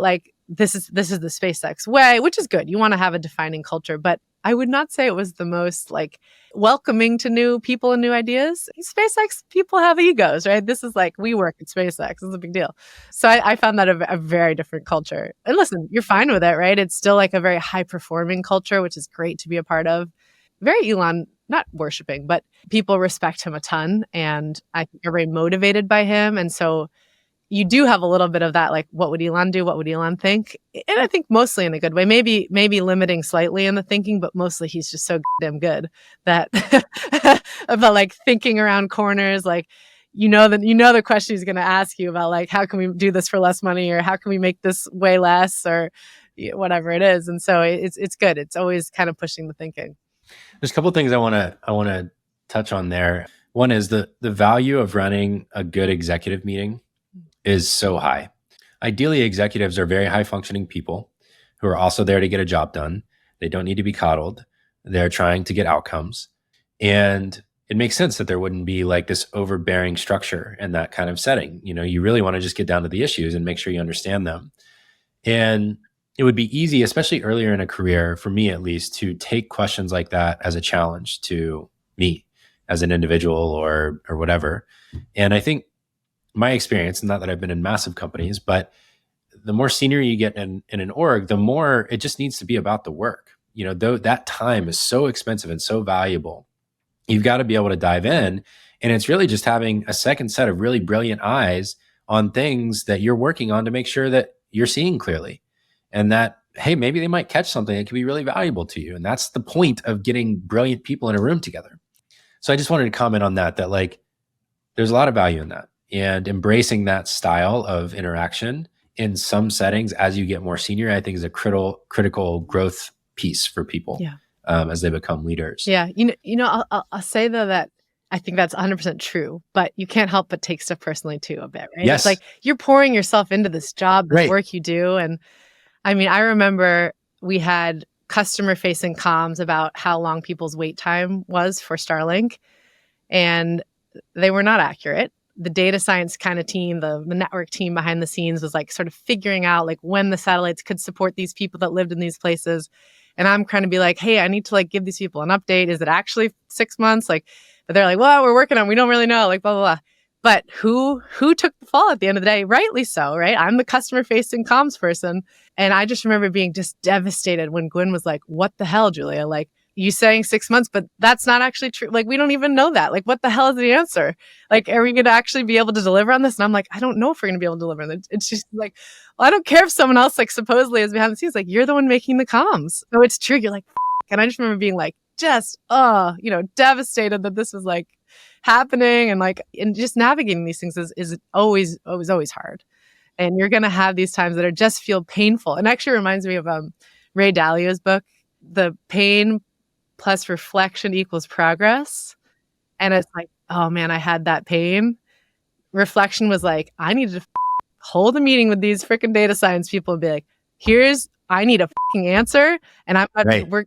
like, this is the SpaceX way, which is good. You want to have a defining culture, but I would not say it was the most like welcoming to new people and new ideas. SpaceX people have egos, right? This is like, we work at SpaceX. This is a big deal. So I found that a very different culture. And listen, you're fine with it, right? It's still like a very high performing culture, which is great to be a part of. Very Elon, not worshiping, but people respect him a ton. And I think are very motivated by him. And so you do have a little bit of that, like, what would Elon do? What would Elon think? And I think mostly in a good way, maybe limiting slightly in the thinking, but mostly he's just so damn good that about like thinking around corners, like, the question he's going to ask you about, like, how can we do this for less money, or how can we make this way less, or whatever it is. And so it's good. It's always kind of pushing the thinking. There's a couple of things I want to touch on there. One is the value of running a good executive meeting is so high. Ideally, executives are very high functioning people who are also there to get a job done. They don't need to be coddled. They're trying to get outcomes. And it makes sense that there wouldn't be like this overbearing structure in that kind of setting. You really want to just get down to the issues and make sure you understand them. And it would be easy, especially earlier in a career, for me at least, to take questions like that as a challenge to me as an individual or whatever. And I think my experience, not that I've been in massive companies, but the more senior you get in an org, the more it just needs to be about the work. Though that time is so expensive and so valuable, you've got to be able to dive in. And it's really just having a second set of really brilliant eyes on things that you're working on to make sure that you're seeing clearly and that, hey, maybe they might catch something that could be really valuable to you. And that's the point of getting brilliant people in a room together. So I just wanted to comment on that like there's a lot of value in that, and embracing that style of interaction in some settings as you get more senior, I think is a critical growth piece for people as they become leaders. Yeah. I'll say though that I think that's 100% true, but you can't help but take stuff personally too a bit, right? Yes. It's like you're pouring yourself into this job, the work you do. And I mean, I remember we had customer facing comms about how long people's wait time was for Starlink, and they were not accurate. The data science kind of team, the network team behind the scenes was like sort of figuring out like when the satellites could support these people that lived in these places. And I'm trying to be like, hey, I need to like give these people an update. Is it actually 6 months? Like, but they're like, well, we're working on, we don't really know, like blah, blah, blah. But who took the fall at the end of the day? Rightly so, right? I'm the customer facing comms person. And I just remember being just devastated when Gwynne was like, what the hell, Julia? Like, you saying 6 months, but that's not actually true. Like, we don't even know that. Like, what the hell is the answer? Like, are we going to actually be able to deliver on this? And I'm like, I don't know if we're going to be able to deliver on it. It's just like, well, I don't care if someone else like supposedly is behind the scenes. Like, you're the one making the comms. So it's true. You're like, F-. And I just remember being like, just, devastated that this was like happening. And just navigating these things is always hard. And you're going to have these times that are just feel painful. And actually reminds me of Ray Dalio's book, The Pain Plus Reflection Equals Progress. And it's like, oh man, I had that pain. Reflection was like, I needed to hold a meeting with these freaking data science people and be like, I need a fucking answer. And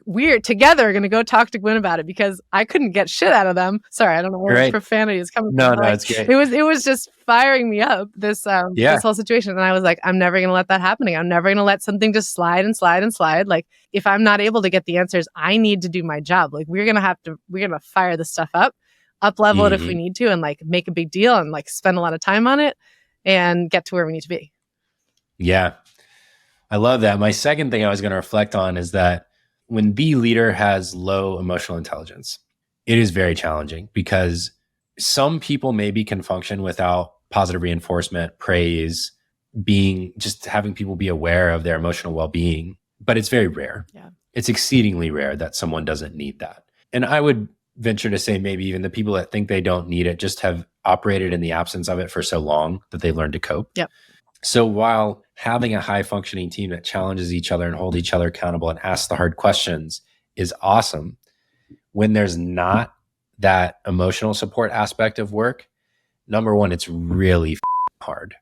we're together going to go talk to Gwynne about it because I couldn't get shit out of them. Sorry, I don't know where profanity is coming from. No, it's great. It was just firing me up, this whole situation. And I was like, I'm never going to let that happen. I'm never going to let something just slide and slide and slide. Like, if I'm not able to get the answers, I need to do my job. Like, we're going to fire this stuff up level it if we need to, and like make a big deal and like spend a lot of time on it and get to where we need to be. Yeah. I love that. My second thing I was going to reflect on is that when the leader has low emotional intelligence, it is very challenging because some people maybe can function without positive reinforcement, praise, just having people be aware of their emotional well-being, but it's very rare. Yeah. It's exceedingly rare that someone doesn't need that. And I would venture to say maybe even the people that think they don't need it just have operated in the absence of it for so long that they've learned to cope. Yep. So while having a high functioning team that challenges each other and hold each other accountable and asks the hard questions is awesome, when there's not that emotional support aspect of work, number one, it's really hard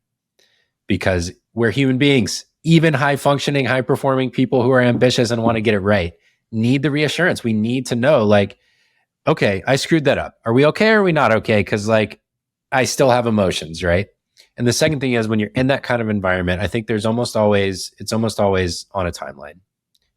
because we're human beings. Even high functioning, high performing people who are ambitious and want to get it right need the reassurance. We need to know, like, okay, I screwed that up. Are we okay or are we not okay? Because like, I still have emotions, right? And the second thing is when you're in that kind of environment, I think it's almost always on a timeline.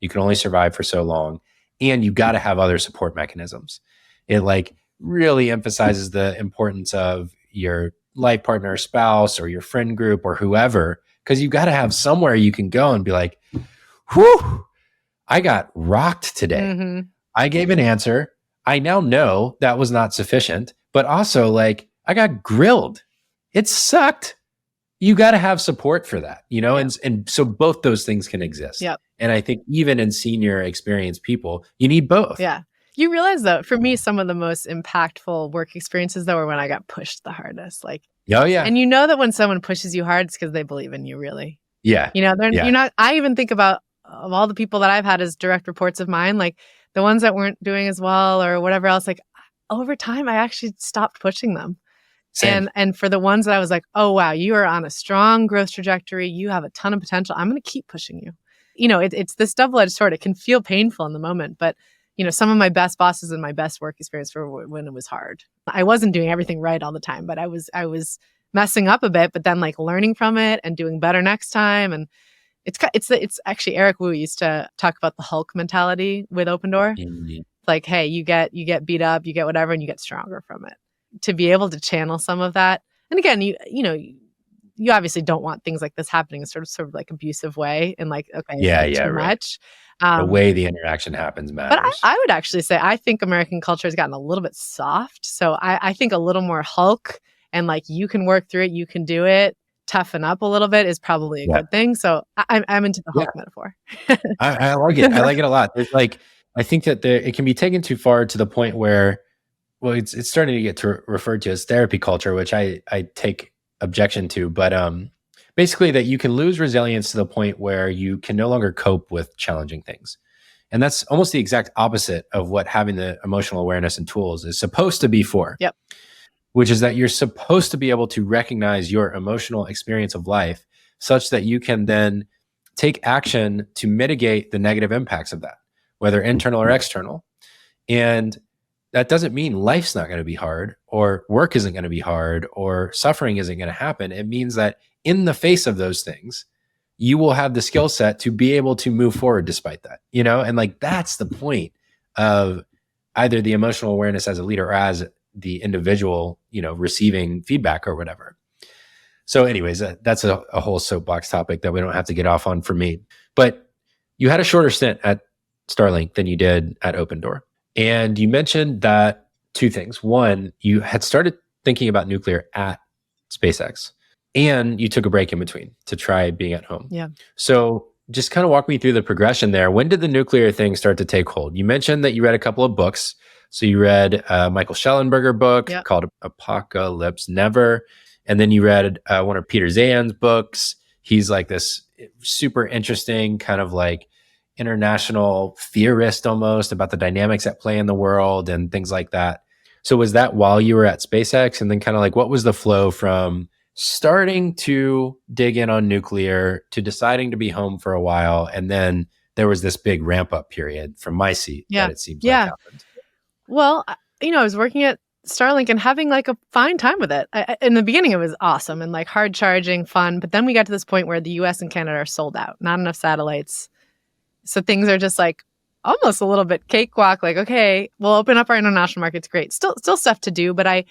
You can only survive for so long, and you got to have other support mechanisms. It like really emphasizes the importance of your life partner, or spouse, or your friend group, or whoever, because you got to have somewhere you can go and be like, whew, I got rocked today. Mm-hmm. I gave an answer. I now know that was not sufficient, but also like I got grilled. It sucked. You got to have support for that, and so both those things can exist. Yep. And I think even in senior experienced people, you need both. Yeah. You realize though, for me, some of the most impactful work experiences though were when I got pushed the hardest. Like, oh yeah. And you know that when someone pushes you hard, it's because they believe in you, really. Yeah. You're not, I even think about of all the people that I've had as direct reports of mine, like the ones that weren't doing as well or whatever else, like over time, I actually stopped pushing them. Same. And for the ones that I was like, oh, wow, you are on a strong growth trajectory. You have a ton of potential. I'm going to keep pushing you. It's this double-edged sword. It can feel painful in the moment, but some of my best bosses and my best work experience were when it was hard. I wasn't doing everything right all the time, but I was messing up a bit, but then like learning from it and doing better next time. And it's actually Eric Wu used to talk about the Hulk mentality with Opendoor. Mm-hmm. like, hey, you get beat up, you get whatever, and you get stronger from it. To be able to channel some of that. And again, you obviously don't want things like this happening in sort of like abusive way and like, okay, Yeah, too right. much. The way the interaction happens But matters. I would actually say, I think American culture has gotten a little bit soft. So I think a little more Hulk and like, you can work through it, you can do it, toughen up a little bit is probably a good thing. So I'm into the Hulk metaphor. I like it. I like it a lot. It's like, I think that it can be taken too far to the point where, well, it's starting to get referred to as therapy culture, which I take objection to, but basically that you can lose resilience to the point where you can no longer cope with challenging things. And that's almost the exact opposite of what having the emotional awareness and tools is supposed to be for. Yep. Which is that you're supposed to be able to recognize your emotional experience of life such that you can then take action to mitigate the negative impacts of that, whether internal or external. And that doesn't mean life's not going to be hard or work isn't going to be hard or suffering isn't going to happen. It means that in the face of those things, you will have the skill set to be able to move forward despite that, and like, that's the point of either the emotional awareness as a leader or as the individual, receiving feedback or whatever. So anyways, that's a whole soapbox topic that we don't have to get off on for me. But you had a shorter stint at Starlink than you did at Opendoor. And you mentioned that two things. One, you had started thinking about nuclear at SpaceX and you took a break in between to try being at home. Yeah. So just kind of walk me through the progression there. When did the nuclear thing start to take hold? You mentioned that you read a couple of books. So you read a Michael Schellenberger book called Apocalypse Never. And then you read one of Peter Zeihan's books. He's like this super interesting kind of like international theorist almost about the dynamics at play in the world and things like that. So was that while you were at SpaceX? And then kind of like, what was the flow from starting to dig in on nuclear to deciding to be home for a while? And then there was this big ramp up period from my seat that it seems like happened. Well, I was working at Starlink and having like a fine time with it. In the beginning, it was awesome and like hard charging, fun. But then we got to this point where the US and Canada are sold out, not enough satellites. So things are just like almost a little bit cakewalk. Like, okay, we'll open up our international markets. Great. Still stuff to do. But I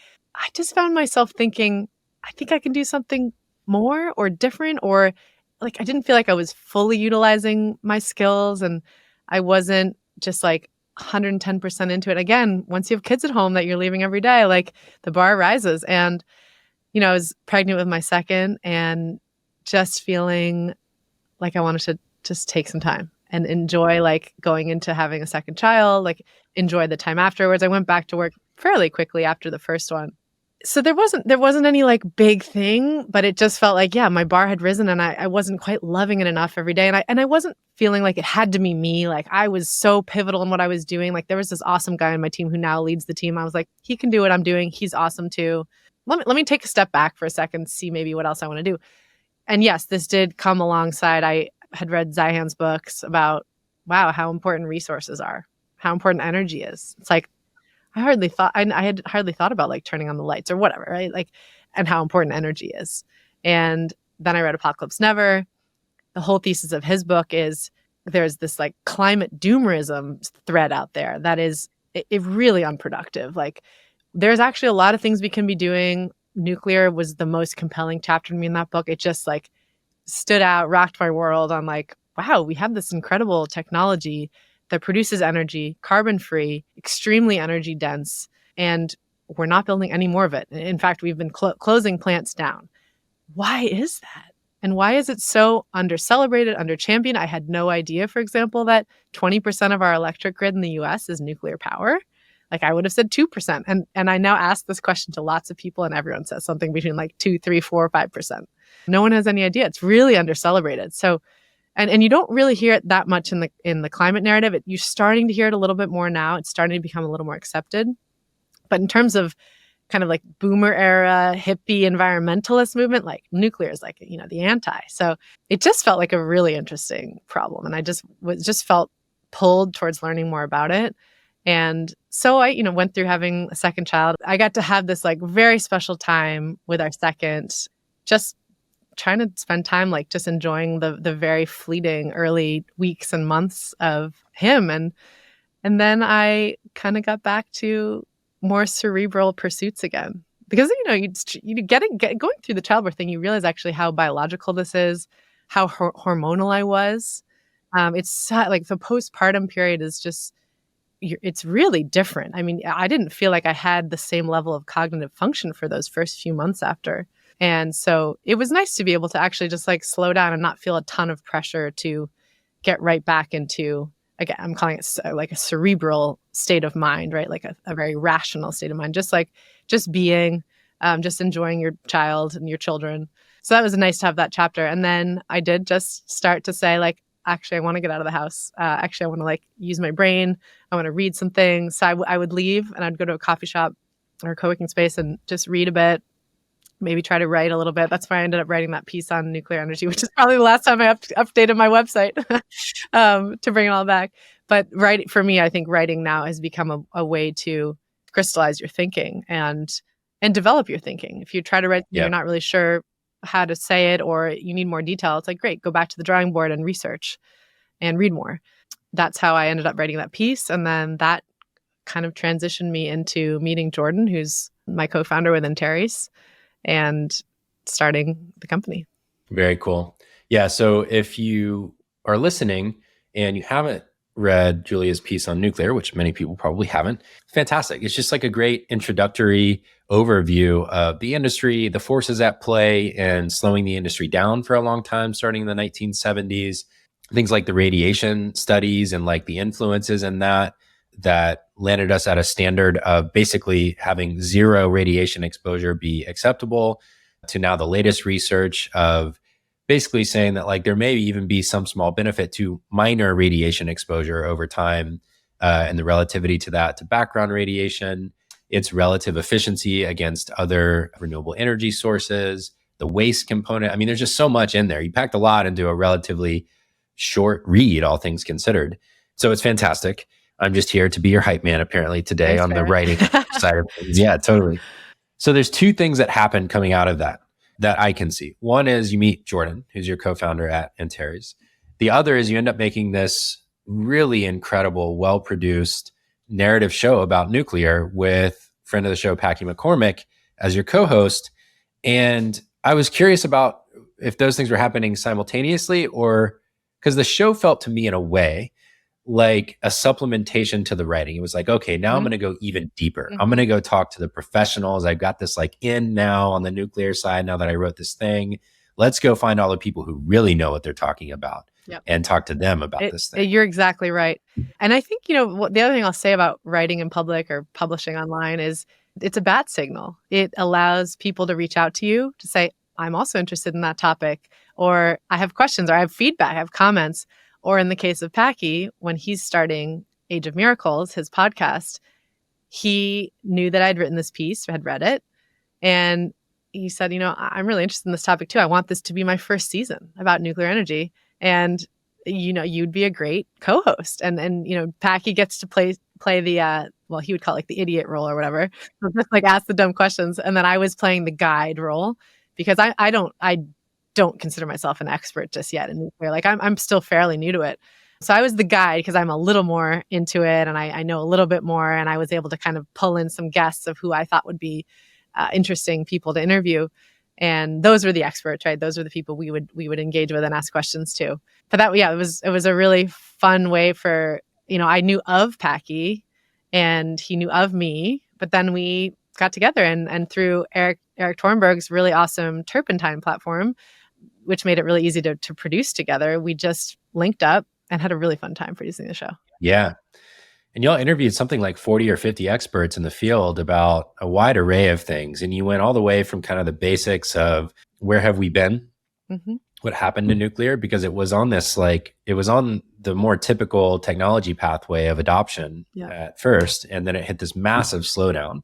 just found myself thinking, I think I can do something more or different, or like I didn't feel like I was fully utilizing my skills and I wasn't just like 110% into it. Again, once you have kids at home that you're leaving every day, like the bar rises. And, I was pregnant with my second and just feeling like I wanted to just take some time and enjoy like going into having a second child, like enjoy the time afterwards. I went back to work fairly quickly after the first one. So there wasn't any like big thing, but it just felt like, my bar had risen and I wasn't quite loving it enough every day. And I wasn't feeling like it had to be me. Like I was so pivotal in what I was doing. Like there was this awesome guy on my team who now leads the team. I was like, he can do what I'm doing. He's awesome too. Let me take a step back for a second, see maybe what else I want to do. And yes, this did come alongside. I had read Zeihan's books about, wow, how important resources are, how important energy is. It's like, I had hardly thought about like turning on the lights or whatever, right? Like, and how important energy is. And then I read Apocalypse Never. The whole thesis of his book is there's this like climate doomerism thread out there that is it really unproductive. Like there's actually a lot of things we can be doing. Nuclear was the most compelling chapter to me in that book. It just like stood out, rocked my world on like, wow, we have this incredible technology that produces energy, carbon-free, extremely energy dense, and we're not building any more of it. In fact, we've been closing plants down. Why is that? And why is it so under-celebrated, under-championed? I had no idea, for example, that 20% of our electric grid in the US is nuclear power. Like I would have said 2%. And I now ask this question to lots of people and everyone says something between like 2, 3, 4, 5%. No one has any idea. It's really under-celebrated. So And you don't really hear it that much in the climate narrative. You're starting to hear it a little bit more now. It's starting to become a little more accepted. But in terms of kind of like boomer era, hippie environmentalist movement, like nuclear is like, the anti. So it just felt like a really interesting problem. And I just felt pulled towards learning more about it. And so I, went through having a second child. I got to have this like very special time with our second, just trying to spend time like just enjoying the very fleeting early weeks and months of him. And And then I kind of got back to more cerebral pursuits again. Because, going through the childbirth thing, you realize actually how biological this is, how hormonal I was. It's like the postpartum period is just, it's really different. I mean, I didn't feel like I had the same level of cognitive function for those first few months after. And so it was nice to be able to actually just like slow down and not feel a ton of pressure to get right back into, again, I'm calling it like a cerebral state of mind, right? Like a very rational state of mind, just being, just enjoying your child and your children. So that was nice to have that chapter. And then I did just start to say, like, actually, I want to get out of the house. Actually, I want to like use my brain. I want to read some things. So I would leave and I'd go to a coffee shop or a co-working space and just read a bit, maybe try to write a little bit. That's why I ended up writing that piece on nuclear energy, which is probably the last time I updated my website to bring it all back. But for me, I think writing now has become a way to crystallize your thinking and develop your thinking. If you try to write, you're not really sure how to say it, or you need more detail, it's like, great, go back to the drawing board and research and read more. That's how I ended up writing that piece. And then that kind of transitioned me into meeting Jordan, who's my co-founder with Antares, and starting the company. Very cool. Yeah. So if you are listening and you haven't read Julia's piece on nuclear, which many people probably haven't, fantastic. It's just like a great introductory overview of the industry, the forces at play, and slowing the industry down for a long time, starting in the 1970s. Things like the radiation studies and like the influences in that landed us at a standard of basically having zero radiation exposure be acceptable, to now the latest research of basically saying that like there may even be some small benefit to minor radiation exposure over time, and the relativity to that, to background radiation, its relative efficiency against other renewable energy sources, the waste component. I mean, there's just so much in there. You packed a lot into a relatively short read, all things considered. So it's fantastic. I'm just here to be your hype man, apparently, today. Thanks, on Barrett. The writing side of things. Yeah, totally. So there's two things that happen coming out of that I can see. One is you meet Jordan, who's your co-founder at Antares. The other is you end up making this really incredible, well-produced narrative show about nuclear with friend of the show, Packy McCormick, as your co-host. And I was curious about if those things were happening simultaneously, or because the show felt to me in a way like a supplementation to the writing. It was like, okay, now I'm going to go even deeper. I'm going to go talk to the professionals. I've got this like in now on the nuclear side, now that I wrote this thing. Let's go find all the people who really know what they're talking about and talk to them about this thing. You're exactly right. And I think, the other thing I'll say about writing in public or publishing online is it's a bat signal. It allows people to reach out to you to say, I'm also interested in that topic, or I have questions, or I have feedback, I have comments. Or in the case of Packy, when he's starting Age of Miracles, his podcast, he knew that I'd written this piece, had read it, and he said, I'm really interested in this topic too. I want this to be my first season about nuclear energy. And, you'd be a great co-host. And Packy gets to play the, he would call it like the idiot role or whatever. So just like ask the dumb questions. And then I was playing the guide role because I don't consider myself an expert just yet in nuclear. Like I'm still fairly new to it. So I was the guide because I'm a little more into it and I know a little bit more, and I was able to kind of pull in some guests of who I thought would be interesting people to interview. And those were the experts, right? Those were the people we would engage with and ask questions to. But that, it was a really fun way for, I knew of Packy and he knew of me, but then we got together and through Eric Thornburg's really awesome Turpentine platform, which made it really easy to produce together. We just linked up and had a really fun time producing the show. Yeah. And y'all interviewed something like 40 or 50 experts in the field about a wide array of things. And you went all the way from kind of the basics of where have we been? What happened to nuclear? Because it was on the more typical technology pathway of adoption at first. And then it hit this massive slowdown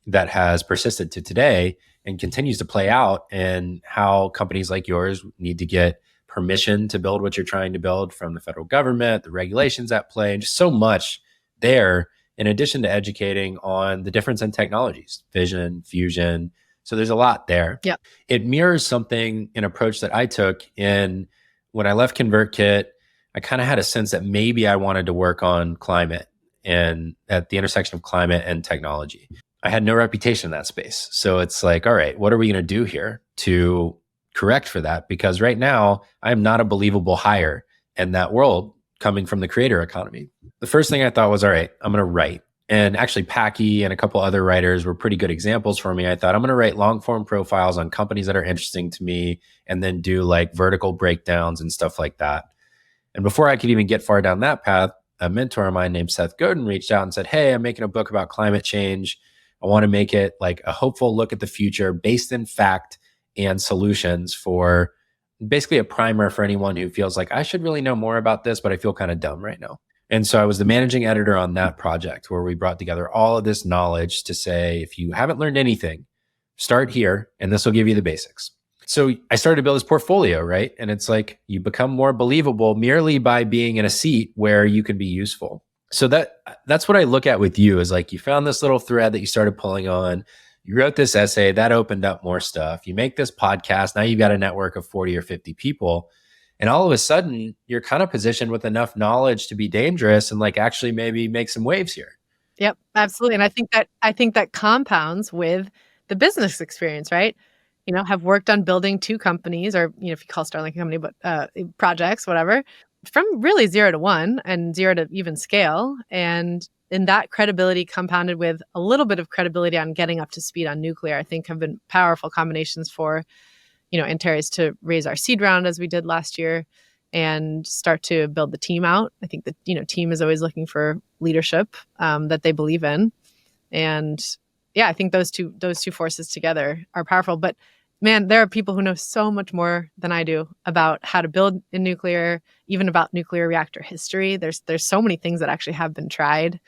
that has persisted to today and continues to play out, and how companies like yours need to get permission to build what you're trying to build from the federal government, the regulations at play, and just so much there, in addition to educating on the difference in technologies, fission, fusion. So there's a lot there. Yeah. It mirrors an approach that I took when I left ConvertKit. I kind of had a sense that maybe I wanted to work on climate and at the intersection of climate and technology. I had no reputation in that space. So it's like, all right, what are we going to do here to correct for that? Because right now, I'm not a believable hire in that world coming from the creator economy. The first thing I thought was, all right, I'm going to write. And actually, Packy and a couple other writers were pretty good examples for me. I thought I'm going to write long form profiles on companies that are interesting to me and then do like vertical breakdowns and stuff like that. And before I could even get far down that path, a mentor of mine named Seth Godin reached out and said, hey, I'm making a book about climate change. I want to make it like a hopeful look at the future based in fact and solutions for basically a primer for anyone who feels like I should really know more about this, but I feel kind of dumb right now. And so I was the managing editor on that project where we brought together all of this knowledge to say, if you haven't learned anything, start here and this will give you the basics. So I started to build this portfolio, right? And it's like you become more believable merely by being in a seat where you can be useful. So that's what I look at with you is like you found this little thread that you started pulling on. You wrote this essay that opened up more stuff. You make this podcast. Now you've got a network of 40 or 50 people. And all of a sudden, you're kind of positioned with enough knowledge to be dangerous and like actually maybe make some waves here. Yep, absolutely. And I think that compounds with the business experience, right? You know, have worked on building 2 companies or, you know, if you call Starlink a company, but projects, whatever, from really 0 to 1 and 0 to even scale. And in that credibility compounded with a little bit of credibility on getting up to speed on nuclear, I think have been powerful combinations for, you know, Antares to raise our seed round as we did last year and start to build the team out. I think the, you know, team is always looking for leadership that they believe in. And yeah, I think those two forces together are powerful. But man, there are people who know so much more than I do about how to build in nuclear, even about nuclear reactor history. There's so many things that actually have been tried.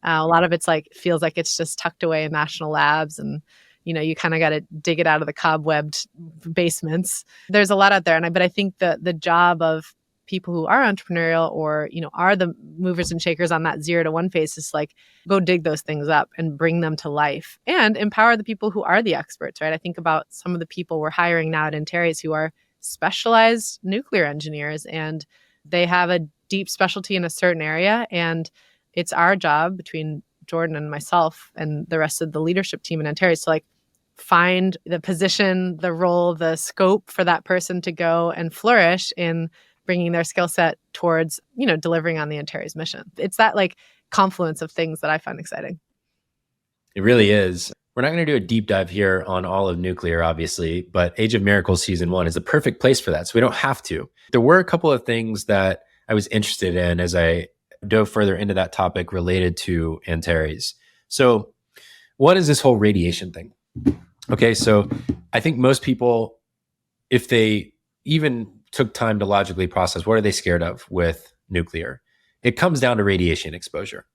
A lot of it's like feels like it's just tucked away in national labs, and you know you kind of got to dig it out of the cobwebbed basements. There's a lot out there, but I think the job of people who are entrepreneurial or, you know, are the movers and shakers on that 0 to 1 phase is like, go dig those things up and bring them to life and empower the people who are the experts, right? I think about some of the people we're hiring now at Antares who are specialized nuclear engineers and they have a deep specialty in a certain area. And it's our job between Jordan and myself and the rest of the leadership team in Antares to like find the position, the role, the scope for that person to go and flourish in bringing their skill set towards, you know, delivering on the Antares mission. It's that like confluence of things that I find exciting. It really is. We're not going to do a deep dive here on all of nuclear, obviously, but Age of Miracles Season 1 is the perfect place for that. So we don't have to. There were a couple of things that I was interested in as I dove further into that topic related to Antares. So what is this whole radiation thing? Okay, so I think most people, if they even took time to logically process what are they scared of with nuclear, it comes down to radiation exposure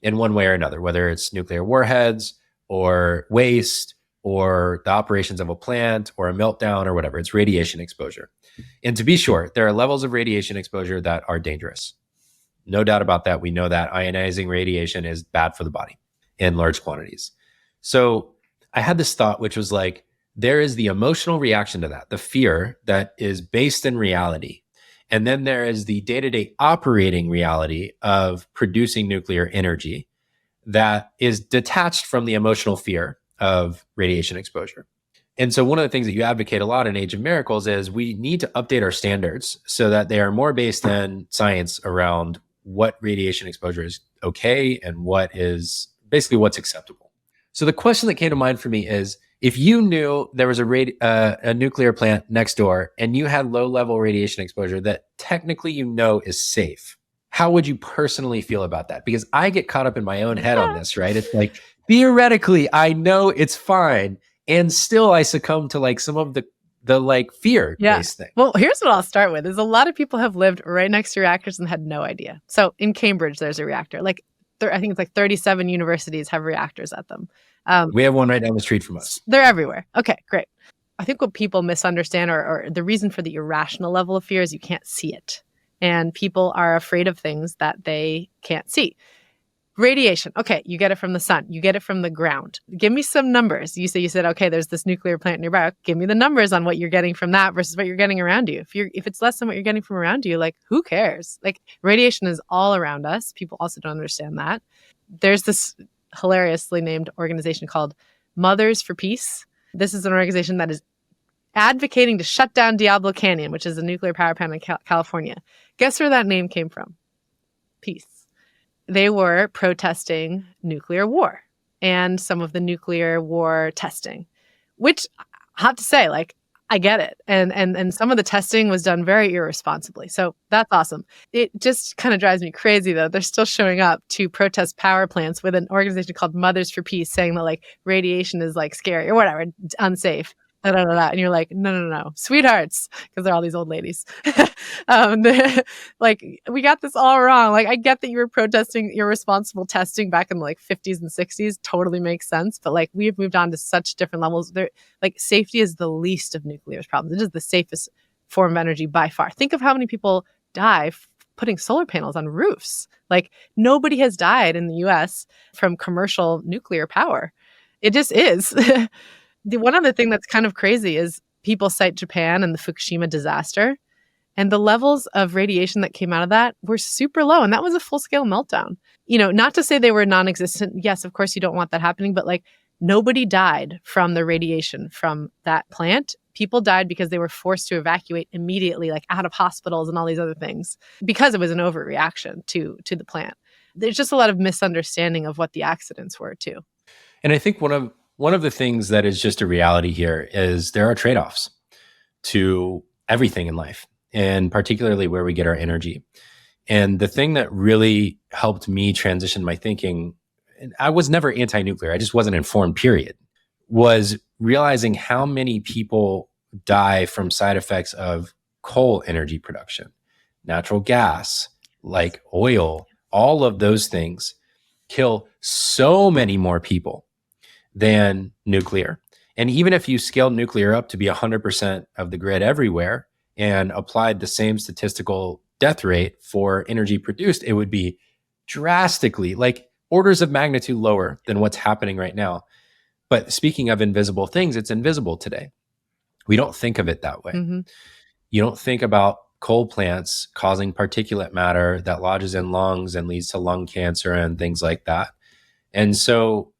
in one way or another, whether it's nuclear warheads or waste or the operations of a plant or a meltdown or whatever. It's radiation exposure. And to be sure, there are levels of radiation exposure that are dangerous. No doubt about that. We know that ionizing radiation is bad for the body in large quantities. So I had this thought, which was like, there is the emotional reaction to that, the fear that is based in reality. And then there is the day-to-day operating reality of producing nuclear energy that is detached from the emotional fear of radiation exposure. And so one of the things that you advocate a lot in Age of Miracles is we need to update our standards so that they are more based in science around what radiation exposure is okay and what is basically what's acceptable. So the question that came to mind for me is, if you knew there was a nuclear plant next door and you had low-level radiation exposure that technically you know is safe, how would you personally feel about that? Because I get caught up in my own head on this, right? It's like, theoretically, I know it's fine, and still I succumb to like some of the like fear-based thing. Well, here's what I'll start with: is a lot of people have lived right next to reactors and had no idea. So in Cambridge, there's a reactor. Like I think it's like 37 universities have reactors at them. We have one right down the street from us. They're everywhere. Okay, great. I think what people misunderstand or the reason for the irrational level of fear is you can't see it. And people are afraid of things that they can't see. Radiation. Okay, you get it from the sun. You get it from the ground. Give me some numbers. You said, okay, there's this nuclear plant nearby. Give me the numbers on what you're getting from that versus what you're getting around you. If it's less than what you're getting from around you, like who cares? Like radiation is all around us. People also don't understand that. There's this hilariously named organization called Mothers for Peace. This is an organization that is advocating to shut down Diablo Canyon, which is a nuclear power plant in California. Guess where that name came from? Peace. They were protesting nuclear war and some of the nuclear war testing, which I have to say, like, I get it. And some of the testing was done very irresponsibly. So that's awesome. It just kind of drives me crazy, though. They're still showing up to protest power plants with an organization called Mothers for Peace saying that like radiation is like scary or whatever, unsafe. And you're like, no, sweethearts, because they're all these old ladies. Like, we got this all wrong. Like, I get that you were protesting irresponsible testing back in the like 50s and 60s. Totally makes sense. But like, we've moved on to such different levels. Like, safety is the least of nuclear's problems. It is the safest form of energy by far. Think of how many people die putting solar panels on roofs. Like, nobody has died in the US from commercial nuclear power. It just is. The one other thing that's kind of crazy is people cite Japan and the Fukushima disaster, and the levels of radiation that came out of that were super low. And that was a full-scale meltdown. You know, not to say they were non-existent. Yes, of course, you don't want that happening, but like nobody died from the radiation from that plant. People died because they were forced to evacuate immediately, like out of hospitals and all these other things, because it was an overreaction to the plant. There's just a lot of misunderstanding of what the accidents were too. And I think one of the things that is just a reality here is there are trade-offs to everything in life, and particularly where we get our energy. And the thing that really helped me transition my thinking, and I was never anti-nuclear, I just wasn't informed, period, was realizing how many people die from side effects of coal energy production, natural gas, like oil, all of those things kill so many more people than nuclear. And even if you scaled nuclear up to be 100% of the grid everywhere and applied the same statistical death rate for energy produced, it would be drastically, like orders of magnitude lower than what's happening right now. But speaking of invisible things, it's invisible today. We don't think of it that way. Mm-hmm. You don't think about coal plants causing particulate matter that lodges in lungs and leads to lung cancer and things like that. And so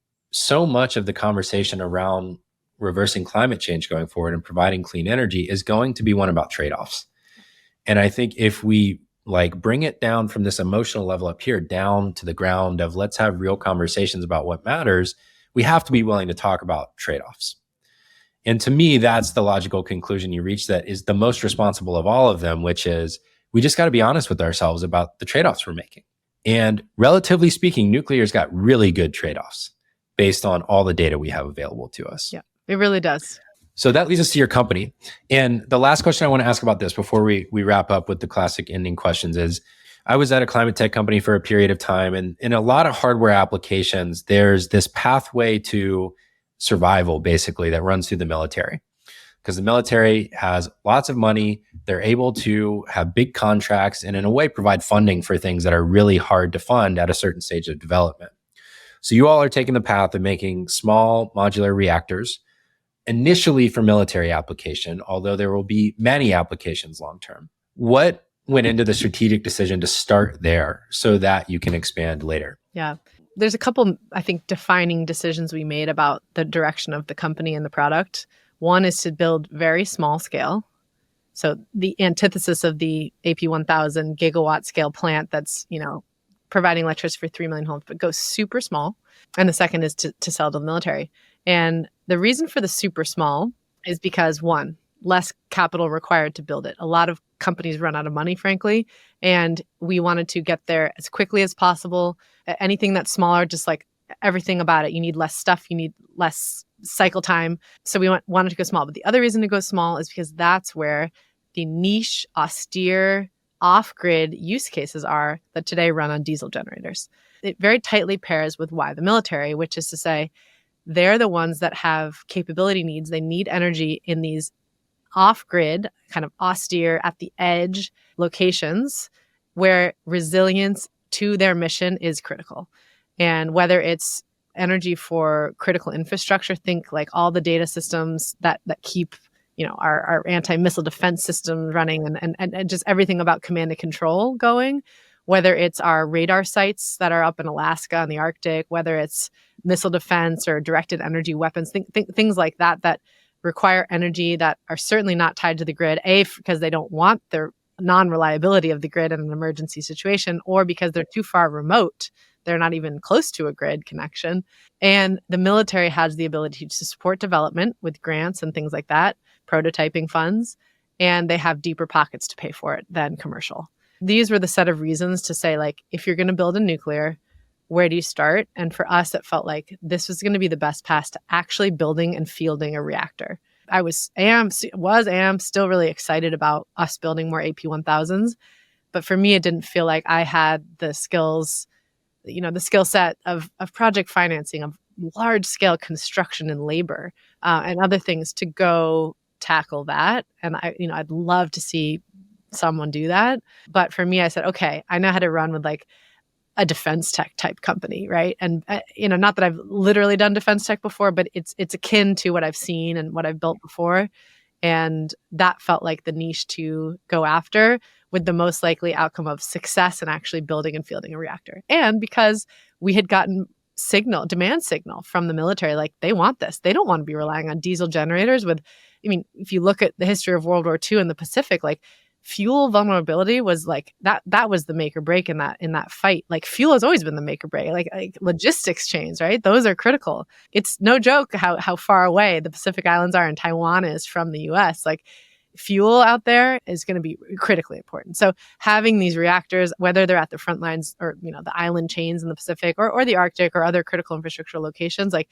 much of the conversation around reversing climate change going forward and providing clean energy is going to be one about trade-offs. And I think if we like bring it down from this emotional level up here down to the ground of let's have real conversations about what matters, we have to be willing to talk about trade-offs. And to me, that's the logical conclusion you reach that is the most responsible of all of them, which is we just got to be honest with ourselves about the trade-offs we're making. And relatively speaking, nuclear's got really good trade-offs based on all the data we have available to us. Yeah, it really does. So that leads us to your company. And the last question I want to ask about this before we wrap up with the classic ending questions is, I was at a climate tech company for a period of time, and in a lot of hardware applications, there's this pathway to survival, basically, that runs through the military. Because the military has lots of money, they're able to have big contracts, and in a way provide funding for things that are really hard to fund at a certain stage of development. So you all are taking the path of making small modular reactors, initially for military application, although there will be many applications long-term. What went into the strategic decision to start there so that you can expand later? Yeah. There's a couple, I think, defining decisions we made about the direction of the company and the product. One is to build very small scale. So the antithesis of the AP1000 gigawatt scale plant that's, providing electricity for 3 million homes, but goes super small. And the second is to sell to the military. And the reason for the super small is because, one, less capital required to build it. A lot of companies run out of money, frankly, and we wanted to get there as quickly as possible. Anything that's smaller, just like everything about it, you need less stuff, you need less cycle time. So we wanted to go small. But the other reason to go small is because that's where the niche, austere, off-grid use cases are that today run on diesel generators. It very tightly pairs with why the military, which is to say, they're the ones that have capability needs. They need energy in these off-grid, kind of austere, at the edge locations where resilience to their mission is critical. And whether it's energy for critical infrastructure, think like all the data systems that keep our anti-missile defense systems running and just everything about command and control going, whether it's our radar sites that are up in Alaska and the Arctic, whether it's missile defense or directed energy weapons, things like that require energy that are certainly not tied to the grid, because they don't want their non-reliability of the grid in an emergency situation, or because they're too far remote. They're not even close to a grid connection. And the military has the ability to support development with grants and things like that, prototyping funds, and they have deeper pockets to pay for it than commercial. These were the set of reasons to say, like, if you're going to build a nuclear, where do you start? And for us, it felt like this was going to be the best path to actually building and fielding a reactor. I am still really excited about us building more AP1000s. But for me, it didn't feel like I had the skills, the skill set of project financing, of large scale construction and labor, and other things to go tackle that. And I'd love to see someone do that. But for me, I said, okay, I know how to run with like a defense tech type company, right? And not that I've literally done defense tech before, but it's akin to what I've seen and what I've built before. And that felt like the niche to go after, with the most likely outcome of success in actually building and fielding a reactor. And because we had gotten demand signal from the military, like they want this. They don't want to be relying on diesel generators if you look at the history of World War II in the Pacific, like fuel vulnerability was like that was the make or break in that fight. Like fuel has always been the make or break, like logistics chains, right? Those are critical. It's no joke how far away the Pacific Islands are and Taiwan is from the US. Like fuel out there is going to be critically important. So having these reactors, whether they're at the front lines or the island chains in the Pacific or the Arctic or other critical infrastructure locations, like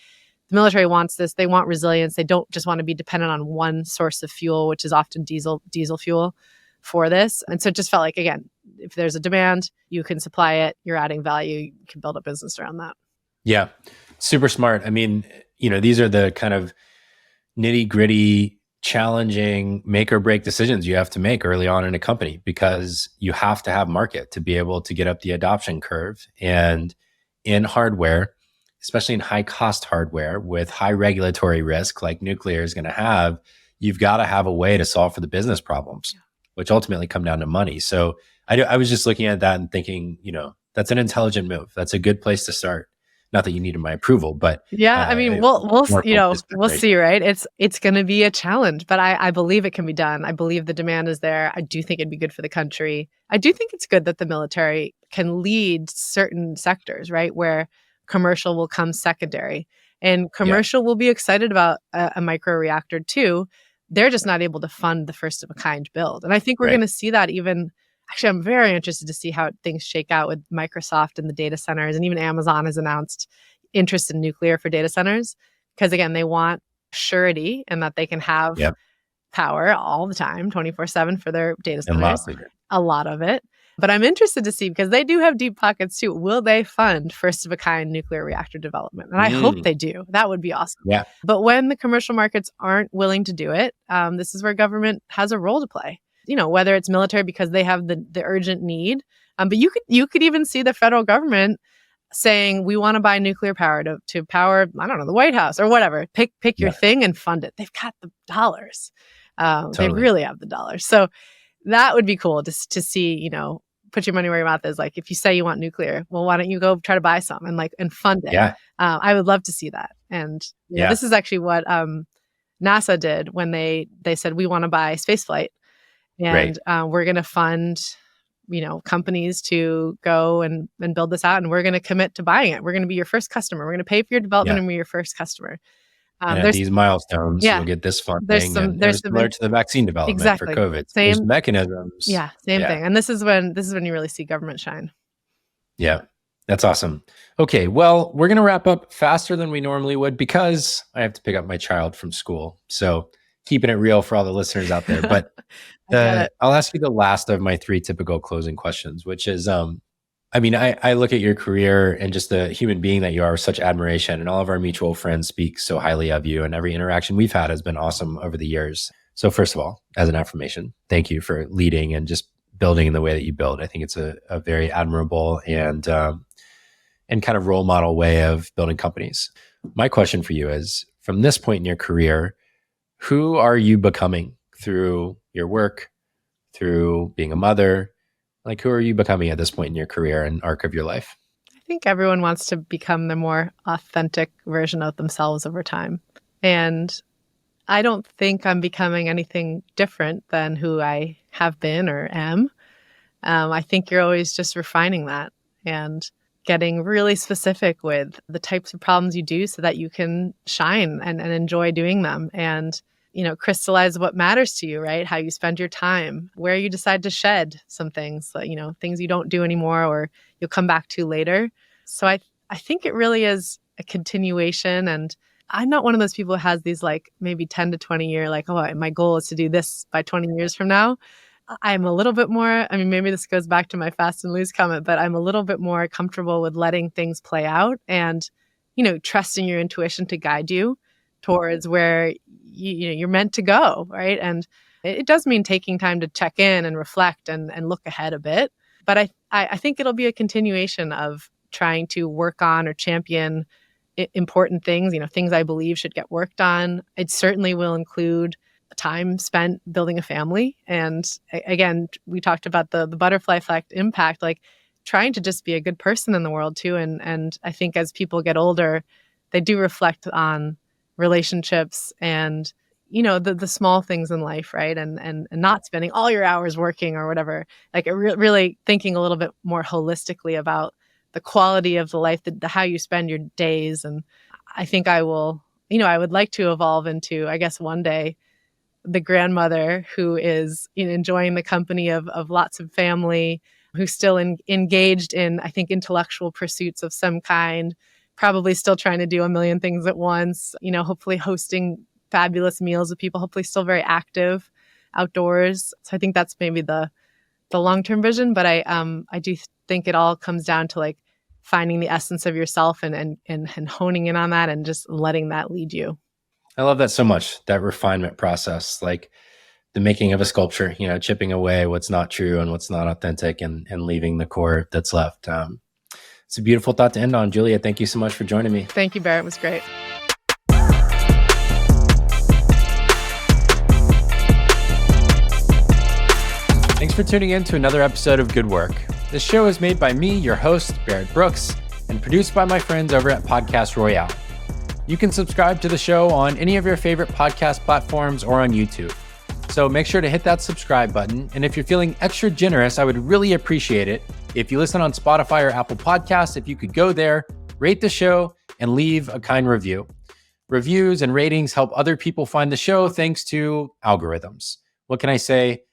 the military wants this. They want resilience. They don't just want to be dependent on one source of fuel, which is often diesel fuel for this. And so it just felt like, again, if there's a demand, you can supply it, you're adding value, you can build a business around that. Yeah, super smart. I mean, these are the kind of nitty gritty, challenging make or break decisions you have to make early on in a company, because you have to have market to be able to get up the adoption curve. And in hardware, especially in high cost hardware with high regulatory risk like nuclear is going to have, you've got to have a way to solve for the business problems, which ultimately come down to money. So I was just looking at that and thinking, that's an intelligent move. That's a good place to start. Not that you needed my approval, but yeah, we'll see, right? It's going to be a challenge, but I believe it can be done. I believe the demand is there. I do think it'd be good for the country. I do think it's good that the military can lead certain sectors, right, where commercial will come secondary, and commercial will be excited about a micro reactor too. They're just not able to fund the first of a kind build. And I think we're going to see that actually, I'm very interested to see how things shake out with Microsoft and the data centers. And even Amazon has announced interest in nuclear for data centers. Because again, they want surety and that they can have power all the time, 24/7 for their data centers. A lot of it. But I'm interested to see, because they do have deep pockets too. Will they fund first of a kind nuclear reactor development? And I hope they do. That would be awesome. Yeah. But when the commercial markets aren't willing to do it, this is where government has a role to play. Whether it's military because they have the urgent need. But you could even see the federal government saying, we want to buy nuclear power to power, I don't know, the White House or whatever. Pick your thing and fund it. They've got the dollars. They really have the dollars. So that would be cool to see, put your money where your mouth is. Like if you say you want nuclear, well, why don't you go try to buy some and fund it? Yeah. I would love to see that. And this is actually what NASA did when they said, we want to buy spaceflight. And we're going to fund, companies to go and build this out. And we're going to commit to buying it. We're going to be your first customer. We're going to pay for your development and be your first customer. There's these milestones, you'll get this funding. There's similar to the vaccine development for COVID. There's mechanisms. Yeah, same thing. And this is when you really see government shine. Yeah, that's awesome. Okay, well, we're going to wrap up faster than we normally would because I have to pick up my child from school. So keeping it real for all the listeners out there. But I'll ask you the last of my 3 typical closing questions, which is, I look at your career and just the human being that you are with such admiration, and all of our mutual friends speak so highly of you, and every interaction we've had has been awesome over the years. So first of all, as an affirmation, thank you for leading and just building in the way that you build. I think it's a very admirable and and kind of role model way of building companies. My question for you is, from this point in your career, who are you becoming through your work, through being a mother? Like, who are you becoming at this point in your career and arc of your life? I think everyone wants to become the more authentic version of themselves over time. And I don't think I'm becoming anything different than who I have been or am. I think you're always just refining that and getting really specific with the types of problems you do so that you can shine and enjoy doing them and, crystallize what matters to you, right? How you spend your time, where you decide to shed some things, things you don't do anymore or you'll come back to later. So I think it really is a continuation. And I'm not one of those people who has these maybe 10 to 20 year, my goal is to do this by 20 years from now. I'm a little bit more, maybe this goes back to my fast and loose comment, but I'm a little bit more comfortable with letting things play out and, trusting your intuition to guide you towards where you're meant to go, right? And it does mean taking time to check in and reflect and look ahead a bit. But I think it'll be a continuation of trying to work on or champion important things, things I believe should get worked on. It certainly will include time spent building a family. And again, we talked about the butterfly effect impact, trying to just be a good person in the world too. And I think as people get older, they do reflect on relationships and, the small things in life, right? And not spending all your hours working or whatever, really thinking a little bit more holistically about the quality of the life, how you spend your days. And I think I will, I would like to evolve into, I guess one day, the grandmother who is enjoying the company of lots of family, who's still engaged in, I think, intellectual pursuits of some kind, probably still trying to do a million things at once, hopefully hosting fabulous meals with people, hopefully still very active outdoors. So I think that's maybe the long-term vision, but I do think it all comes down to finding the essence of yourself and honing in on that and just letting that lead you. I love that so much, that refinement process, like the making of a sculpture, chipping away what's not true and what's not authentic and leaving the core that's left. It's a beautiful thought to end on. Julia, thank you so much for joining me. Thank you, Barrett. It was great. Thanks for tuning in to another episode of Good Work. This show is made by me, your host, Barrett Brooks, and produced by my friends over at Podcast Royale. You can subscribe to the show on any of your favorite podcast platforms or on YouTube. So make sure to hit that subscribe button. And if you're feeling extra generous, I would really appreciate it if you listen on Spotify or Apple Podcasts, if you could go there, rate the show, and leave a kind review. Reviews and ratings help other people find the show thanks to algorithms. What can I say?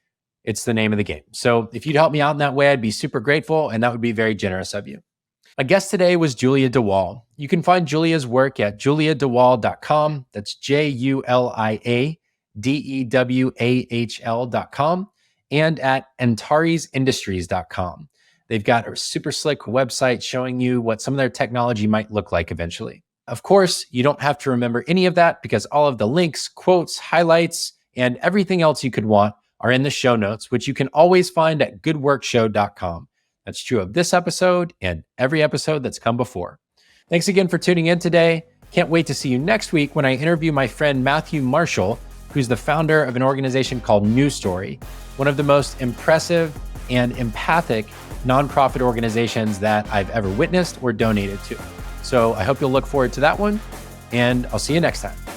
It's the name of the game. So if you'd help me out in that way, I'd be super grateful, and that would be very generous of you. My guest today was Julia DeWahl. You can find Julia's work at juliadewall.com. That's JuliaDeWahl.com, and at AntaresIndustries.com. They've got a super slick website showing you what some of their technology might look like eventually. Of course, you don't have to remember any of that because all of the links, quotes, highlights, and everything else you could want are in the show notes, which you can always find at goodworkshow.com. That's true of this episode and every episode that's come before. Thanks again for tuning in today. Can't wait to see you next week when I interview my friend Matthew Marshall, who's the founder of an organization called New Story, one of the most impressive and empathic nonprofit organizations that I've ever witnessed or donated to. So I hope you'll look forward to that one, and I'll see you next time.